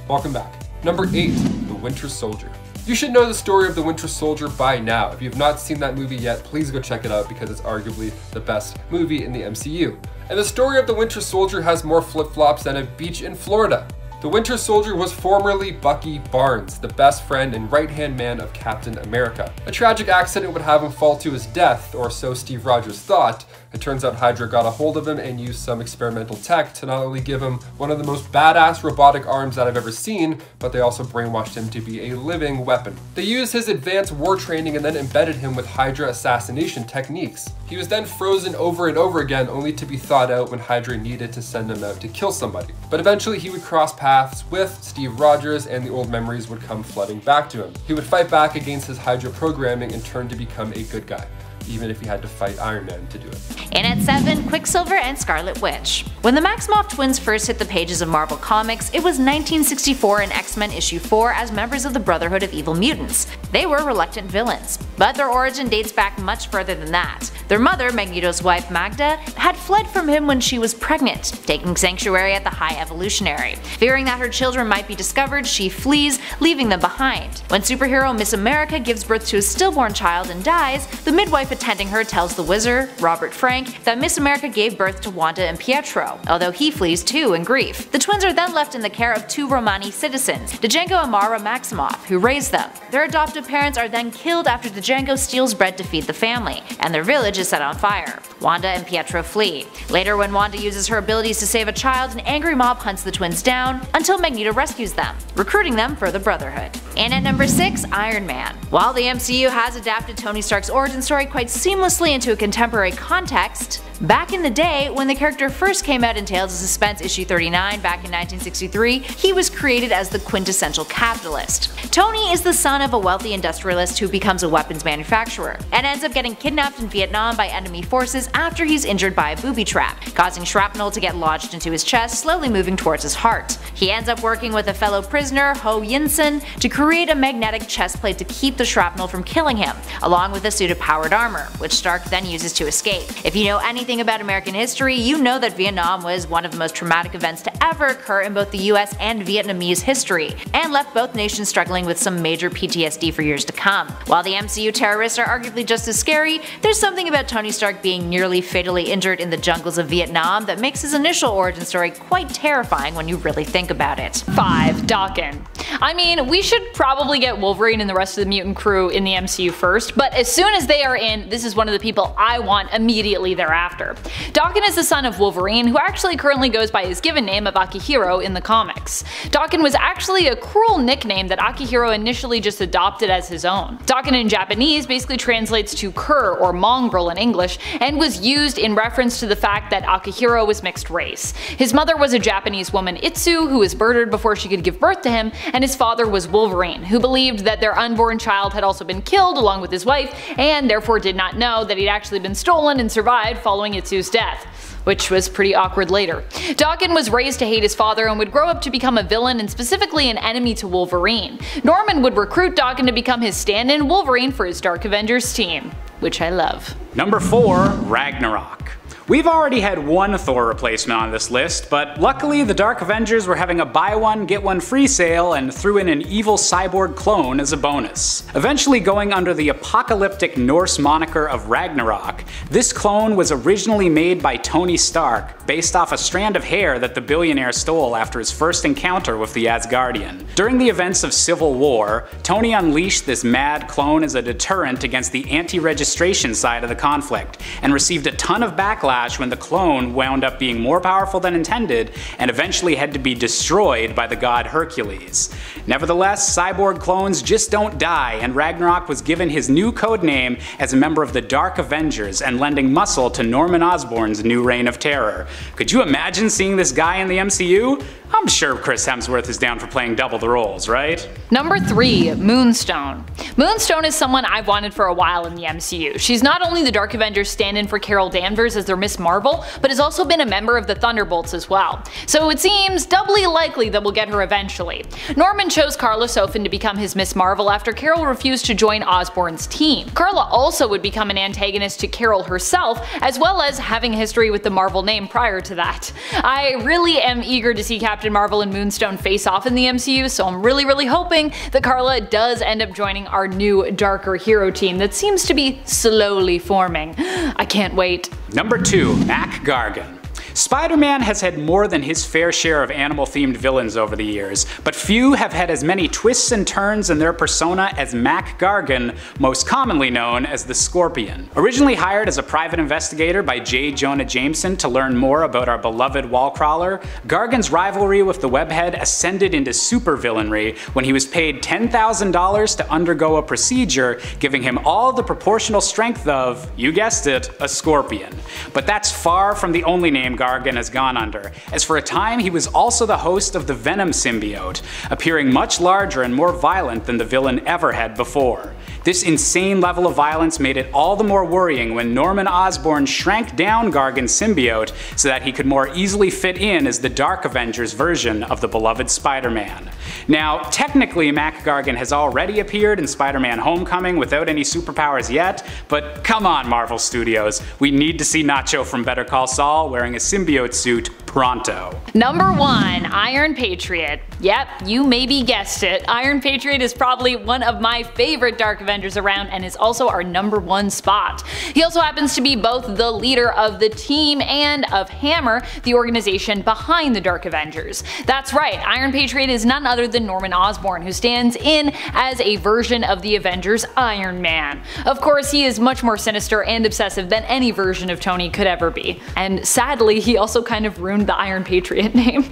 welcome back. Number 8, The Winter Soldier. You should know the story of the Winter Soldier by now. If you have not seen that movie yet, please go check it out because it's arguably the best movie in the MCU. And the story of the Winter Soldier has more flip-flops than a beach in Florida. The Winter Soldier was formerly Bucky Barnes, the best friend and right-hand man of Captain America. A tragic accident would have him fall to his death, or so Steve Rogers thought. It turns out Hydra got a hold of him and used some experimental tech to not only give him one of the most badass robotic arms that I've ever seen, but they also brainwashed him to be a living weapon. They used his advanced war training and then embedded him with Hydra assassination techniques. He was then frozen over and over again, only to be thawed out when Hydra needed to send him out to kill somebody. But eventually he would cross paths with Steve Rogers and the old memories would come flooding back to him. He would fight back against his Hydra programming and turn to become a good guy, even if he had to fight Iron Man to do it.
In at 7, Quicksilver and Scarlet Witch. When the Maximoff twins first hit the pages of Marvel Comics, it was 1964 in X-Men issue 4 as members of the Brotherhood of Evil Mutants. They were reluctant villains, but their origin dates back much further than that. Their mother, Magneto's wife Magda, had fled from him when she was pregnant, taking sanctuary at the High Evolutionary. Fearing that her children might be discovered, she flees, leaving them behind. When superhero Miss America gives birth to a stillborn child and dies, the midwife attending her tells the Wizard, Robert Frank, that Miss America gave birth to Wanda and Pietro, although he flees too in grief. The twins are then left in the care of two Romani citizens, Django and Mara Maximoff, who raised them. Their adoptive parents are then killed after Django steals bread to feed the family, and their village is set on fire. Wanda and Pietro flee. Later, when Wanda uses her abilities to save a child, an angry mob hunts the twins down until Magneto rescues them, recruiting them for the Brotherhood. And at number 6, Iron Man. While the MCU has adapted Tony Stark's origin story quite seamlessly into a contemporary context, back in the day, when the character first came out in Tales of Suspense issue 39 back in 1963, he was created as the quintessential capitalist. Tony is the son of a wealthy industrialist who becomes a weapons manufacturer, and ends up getting kidnapped in Vietnam by enemy forces after he's injured by a booby trap, causing shrapnel to get lodged into his chest, slowly moving towards his heart. He ends up working with a fellow prisoner, Ho Yinsen, to create a magnetic chest plate to keep the shrapnel from killing him, along with a suit of powered armor, which Stark then uses to escape. If you know anything about American history, you know that Vietnam was one of the most traumatic events to ever occur in both the US and Vietnamese history, and left both nations struggling with some major PTSD for years to come. While the MCU terrorists are arguably just as scary, there's something about Tony Stark being nearly fatally injured in the jungles of Vietnam that makes his initial origin story quite terrifying when you really think about it.
5. Daken. I mean, we should probably get Wolverine and the rest of the mutant crew in the MCU first, but as soon as they are in, this is one of the people I want immediately thereafter. Daken is the son of Wolverine, who actually currently goes by his given name of Akihiro in the comics. Daken was actually a cruel nickname that Akihiro initially just adopted as his own. Daken in Japanese basically translates to cur or mongrel in English, and was used in reference to the fact that Akihiro was mixed race. His mother was a Japanese woman, Itsu, who was murdered before she could give birth to him, and his father was Wolverine, who believed that their unborn child had also been killed along with his wife, and therefore did not know that he'd actually been stolen and survived following Itsu's death, which was pretty awkward later. Daken was raised to hate his father and would grow up to become a villain and specifically an enemy to Wolverine. Norman would recruit Daken to become his stand-in Wolverine for his Dark Avengers team, which I love.
Number 4, Ragnarok. We've already had one Thor replacement on this list, but luckily the Dark Avengers were having a buy one get one free sale and threw in an evil cyborg clone as a bonus. Eventually going under the apocalyptic Norse moniker of Ragnarok, this clone was originally made by Tony Stark, based off a strand of hair that the billionaire stole after his first encounter with the Asgardian. During the events of Civil War, Tony unleashed this mad clone as a deterrent against the anti-registration side of the conflict, and received a ton of backlash when the clone wound up being more powerful than intended and eventually had to be destroyed by the god Hercules. Nevertheless, cyborg clones just don't die, and Ragnarok was given his new codename as a member of the Dark Avengers and lending muscle to Norman Osborn's new reign of terror. Could you imagine seeing this guy in the MCU? I'm sure Chris Hemsworth is down for playing double the roles, right?
Number 3. Moonstone. Moonstone is someone I've wanted for a while in the MCU. She's not only the Dark Avengers stand-in for Carol Danvers as their Miss Marvel, but has also been a member of the Thunderbolts as well. So it seems doubly likely that we'll get her eventually. Norman chose Carla Sofin to become his Miss Marvel after Carol refused to join Osborn's team. Carla also would become an antagonist to Carol herself, as well as having history with the Marvel name prior to that. I really am eager to see Captain Marvel and Moonstone face off in the MCU, so I'm really hoping that Carla does end up joining our new darker hero team that seems to be slowly forming. I can't wait.
Number 2. Mac Gargan. Spider-Man has had more than his fair share of animal-themed villains over the years, but few have had as many twists and turns in their persona as Mac Gargan, most commonly known as the Scorpion. Originally hired as a private investigator by J. Jonah Jameson to learn more about our beloved wallcrawler, Gargan's rivalry with the webhead ascended into supervillainry when he was paid $10,000 to undergo a procedure giving him all the proportional strength of, you guessed it, a scorpion. But that's far from the only name Gargan has gone under, as for a time he was also the host of the Venom symbiote, appearing much larger and more violent than the villain ever had before. This insane level of violence made it all the more worrying when Norman Osborn shrank down Gargan's symbiote so that he could more easily fit in as the Dark Avengers version of the beloved Spider-Man. Now, technically Mac Gargan has already appeared in Spider-Man Homecoming without any superpowers yet, but come on Marvel Studios, we need to see Nacho from Better Call Saul wearing a symbiote suit pronto.
Number 1. Iron Patriot. Yep, you maybe guessed it. Iron Patriot is probably one of my favorite Dark Avengers around and is also our number 1 spot. He also happens to be both the leader of the team and of Hammer, the organization behind the Dark Avengers. That's right, Iron Patriot is none other than Norman Osborn, who stands in as a version of the Avengers' Iron Man. Of course, he is much more sinister and obsessive than any version of Tony could ever be. And sadly, he also kind of ruined the Iron Patriot name.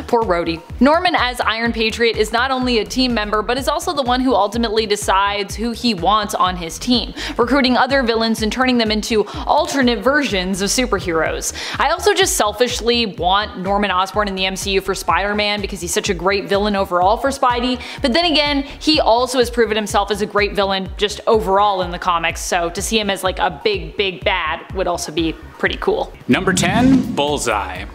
Poor Rhodey. Norman as Iron Patriot is not only a team member, but is also the one who ultimately decides who he wants on his team, recruiting other villains and turning them into alternate versions of superheroes. I also just selfishly want Norman Osborn in the MCU for Spider-Man because he's such a great villain overall for Spidey, but then again, he also has proven himself as a great villain just overall in the comics, so to see him as like a big bad would also be pretty cool.
Number 10. Bullseye.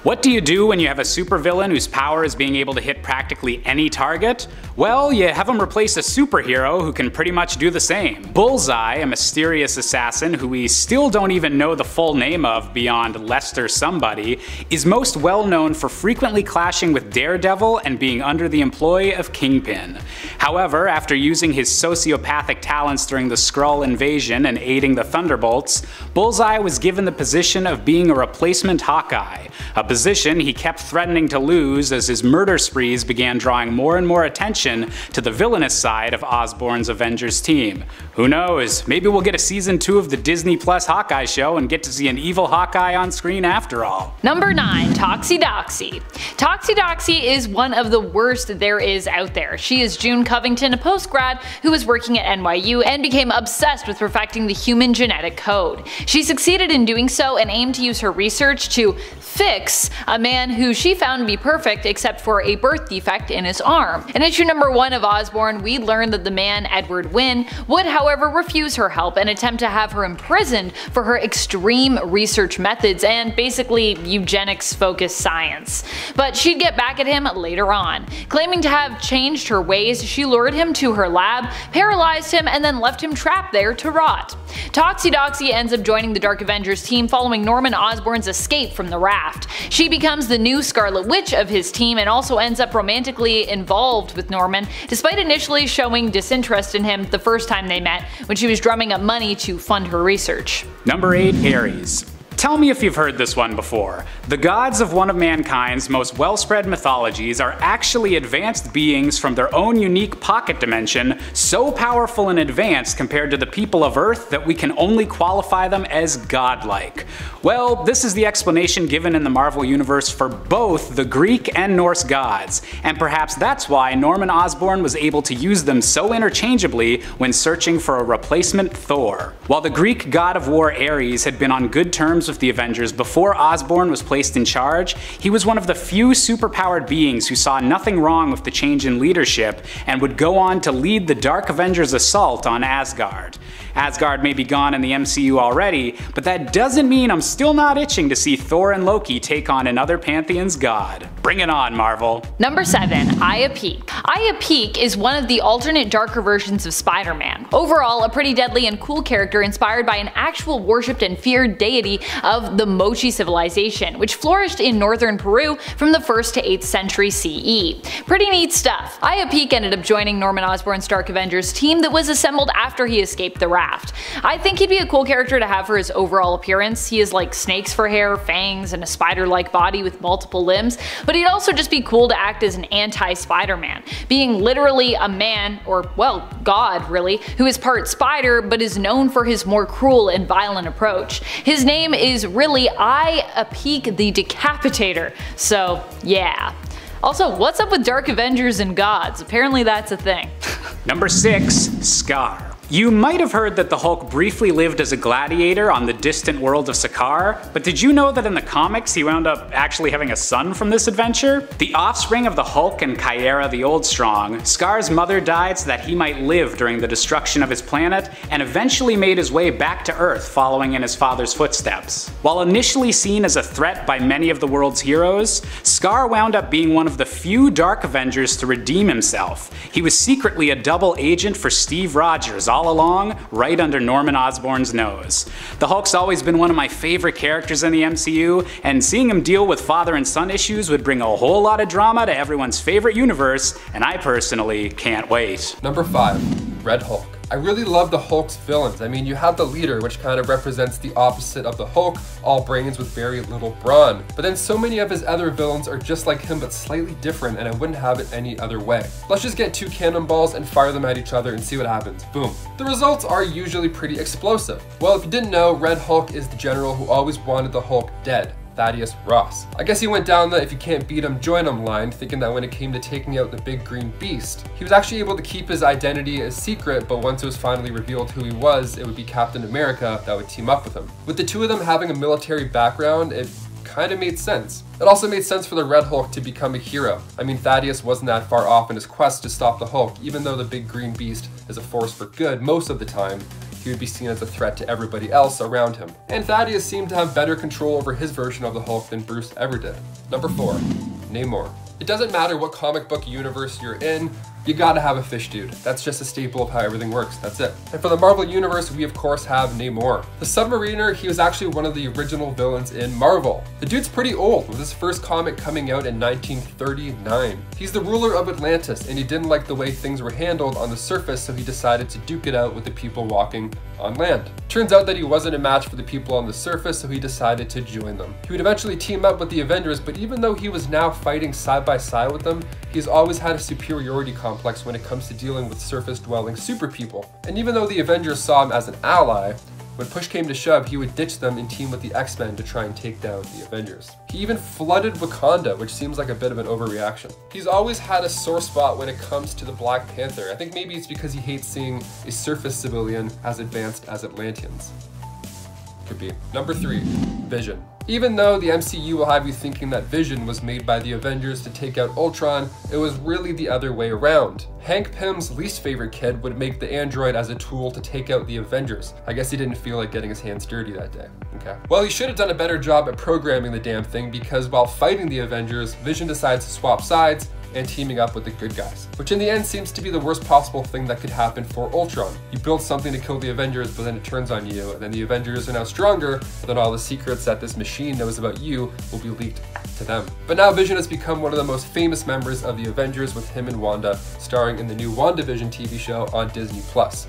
What do you do when you have a supervillain whose power is being able to hit practically any target? Well, you have him replace a superhero who can pretty much do the same. Bullseye, a mysterious assassin who we still don't even know the full name of beyond Lester Somebody, is most well known for frequently clashing with Daredevil and being under the employ of Kingpin. However, after using his sociopathic talents during the Skrull invasion and aiding the Thunderbolts, Bullseye was given the position of being a replacement Hawkeye, a position he kept threatening to lose as his murder sprees began drawing more and more attention to the villainous side of Osborn's Avengers team. Who knows, maybe we'll get a season 2 of the Disney Plus Hawkeye show and get to see an evil Hawkeye on screen after all.
Number 9. Toxie-Doxie. Toxie-Doxie is one of the worst there is out there. She is June Covington, a post-grad who was working at NYU and became obsessed with perfecting the human genetic code. She succeeded in doing so and aimed to use her research to fix Jenix, a man who she found to be perfect except for a birth defect in his arm. In issue number 1 of Osborn, we learn that the man, Edward Wynne, would however refuse her help and attempt to have her imprisoned for her extreme research methods and basically eugenics-focused science. But she'd get back at him later on. Claiming to have changed her ways, she lured him to her lab, paralyzed him, and then left him trapped there to rot. Toxie ends up joining the Dark Avengers team following Norman Osborn's escape from the raft. She becomes the new Scarlet Witch of his team and also ends up romantically involved with Norman, despite initially showing disinterest in him the first time they met when she was drumming up money to fund her research.
Number 8, Ares. Tell me if you've heard this one before. The gods of one of mankind's most well-spread mythologies are actually advanced beings from their own unique pocket dimension, so powerful and advanced compared to the people of Earth that we can only qualify them as godlike. Well, this is the explanation given in the Marvel Universe for both the Greek and Norse gods, and perhaps that's why Norman Osborn was able to use them so interchangeably when searching for a replacement Thor. While the Greek god of war Ares had been on good terms with the Avengers before Osborn was placed in charge, he was one of the few superpowered beings who saw nothing wrong with the change in leadership and would go on to lead the Dark Avengers assault on Asgard. Asgard may be gone in the MCU already, but that doesn't mean I'm still not itching to see Thor and Loki take on another Pantheon's god. Bring it on, Marvel.
Number 7. Aya Peak. Aya Peak is one of the alternate darker versions of Spider-Man. Overall, a pretty deadly and cool character inspired by an actual worshipped and feared deity of the Mochi civilization, which flourished in northern Peru from the 1st to 8th century CE. Pretty neat stuff. Aya Peak ended up joining Norman Osborn's Dark Avengers team that was assembled after he escaped the raft. I think he'd be a cool character to have for his overall appearance. He has like snakes for hair, fangs, and a spider-like body with multiple limbs, but he'd also just be cool to act as an anti-Spider-Man, being literally a man, or well, god really, who is part spider but is known for his more cruel and violent approach. His name is really Aya Peak the Decapitator, so yeah. Also, what's up with Dark Avengers and gods? Apparently that's a thing.
Number 6, Scar. You might have heard that the Hulk briefly lived as a gladiator on the distant world of Sakaar, but did you know that in the comics he wound up actually having a son from this adventure? The offspring of the Hulk and Kyera the Old Strong, Scar's mother died so that he might live during the destruction of his planet, and eventually made his way back to Earth following in his father's footsteps. While initially seen as a threat by many of the world's heroes, Scar wound up being one of the few Dark Avengers to redeem himself. He was secretly a double agent for Steve Rogers all along, right under Norman Osborn's nose. The Hulk's always been one of my favorite characters in the MCU, and seeing him deal with father and son issues would bring a whole lot of drama to everyone's favorite universe, and I personally can't wait.
Number 5. Red Hulk. I really love the Hulk's villains. I mean, you have the leader, which kind of represents the opposite of the Hulk, all brains with very little brawn. But then so many of his other villains are just like him but slightly different, and I wouldn't have it any other way. Let's just get 2 cannonballs and fire them at each other and see what happens. Boom. The results are usually pretty explosive. Well, if you didn't know, Red Hulk is the general who always wanted the Hulk dead. Thaddeus Ross. I guess he went down the if you can't beat him, join him line, thinking that when it came to taking out the big green beast, he was actually able to keep his identity a secret, but once it was finally revealed who he was, it would be Captain America that would team up with him. With the two of them having a military background, it kind of made sense. It also made sense for the Red Hulk to become a hero. I mean, Thaddeus wasn't that far off in his quest to stop the Hulk, even though the big green beast is a force for good most of the time. He would be seen as a threat to everybody else around him. And Thaddeus seemed to have better control over his version of the Hulk than Bruce ever did. Number 4. Namor. It doesn't matter what comic book universe you're in, you gotta have a fish dude. That's just a staple of how everything works, that's it. And for the Marvel Universe, we of course have Namor. The Submariner, he was actually one of the original villains in Marvel. The dude's pretty old, with his first comic coming out in 1939. He's the ruler of Atlantis, and he didn't like the way things were handled on the surface, so he decided to duke it out with the people walking on land. Turns out that he wasn't a match for the people on the surface, so he decided to join them. He would eventually team up with the Avengers, but even though he was now fighting side by side with them, he's always had a superiority complex when it comes to dealing with surface-dwelling super people. And even though the Avengers saw him as an ally, when push came to shove, he would ditch them and team with the X-Men to try and take down the Avengers. He even flooded Wakanda, which seems like a bit of an overreaction. He's always had a sore spot when it comes to the Black Panther. I think maybe it's because he hates seeing a surface civilian as advanced as Atlanteans. Could be. Number 3, Vision. Even though the MCU will have you thinking that Vision was made by the Avengers to take out Ultron, it was really the other way around. Hank Pym's least favorite kid would make the android as a tool to take out the Avengers. I guess he didn't feel like getting his hands dirty that day. Okay. Well, he should have done a better job at programming the damn thing, because while fighting the Avengers, Vision decides to swap sides and teaming up with the good guys, which in the end seems to be the worst possible thing that could happen for Ultron. You build something to kill the Avengers, but then it turns on you, and then the Avengers are now stronger, but then all the secrets that this machine knows about you will be leaked to them. But now Vision has become one of the most famous members of the Avengers, with him and Wanda starring in the new WandaVision TV show on Disney+.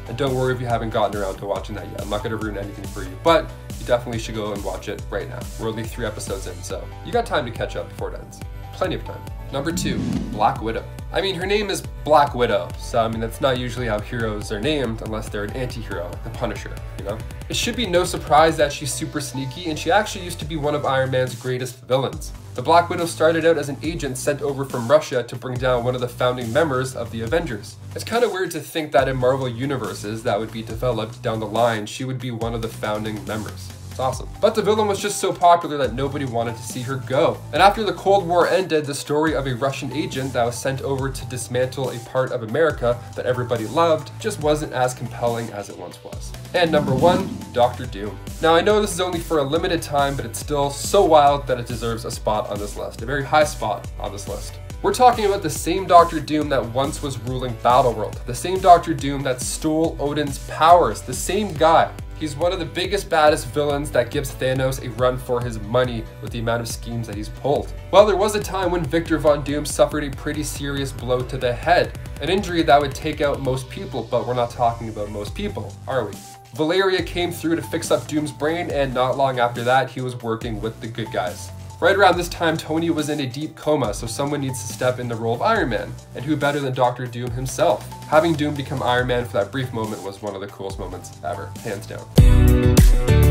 And don't worry if you haven't gotten around to watching that yet. I'm not going to ruin anything for you, but you definitely should go and watch it right now. We're only 3 episodes in, so you got time to catch up before it ends. Plenty of time. Number 2, Black Widow. I mean, her name is Black Widow, so I mean, that's not usually how heroes are named unless they're an anti-hero, like the Punisher, you know? It should be no surprise that she's super sneaky, and she actually used to be one of Iron Man's greatest villains. The Black Widow started out as an agent sent over from Russia to bring down one of the founding members of the Avengers. It's kind of weird to think that in Marvel universes that would be developed down the line, she would be one of the founding members. Awesome. But the villain was just so popular that nobody wanted to see her go. And after the Cold War ended, the story of a Russian agent that was sent over to dismantle a part of America that everybody loved just wasn't as compelling as it once was. And number 1, Doctor Doom. Now I know this is only for a limited time, but it's still so wild that it deserves a spot on this list, a very high spot on this list. We're talking about the same Doctor Doom that once was ruling Battleworld, the same Doctor Doom that stole Odin's powers, the same guy. He's one of the biggest, baddest villains that gives Thanos a run for his money with the amount of schemes that he's pulled. Well, there was a time when Victor Von Doom suffered a pretty serious blow to the head, an injury that would take out most people, but we're not talking about most people, are we? Valeria came through to fix up Doom's brain, and not long after that, he was working with the good guys. Right around this time, Tony was in a deep coma, so someone needs to step in the role of Iron Man. And who better than Doctor Doom himself? Having Doom become Iron Man for that brief moment was one of the coolest moments ever, hands down.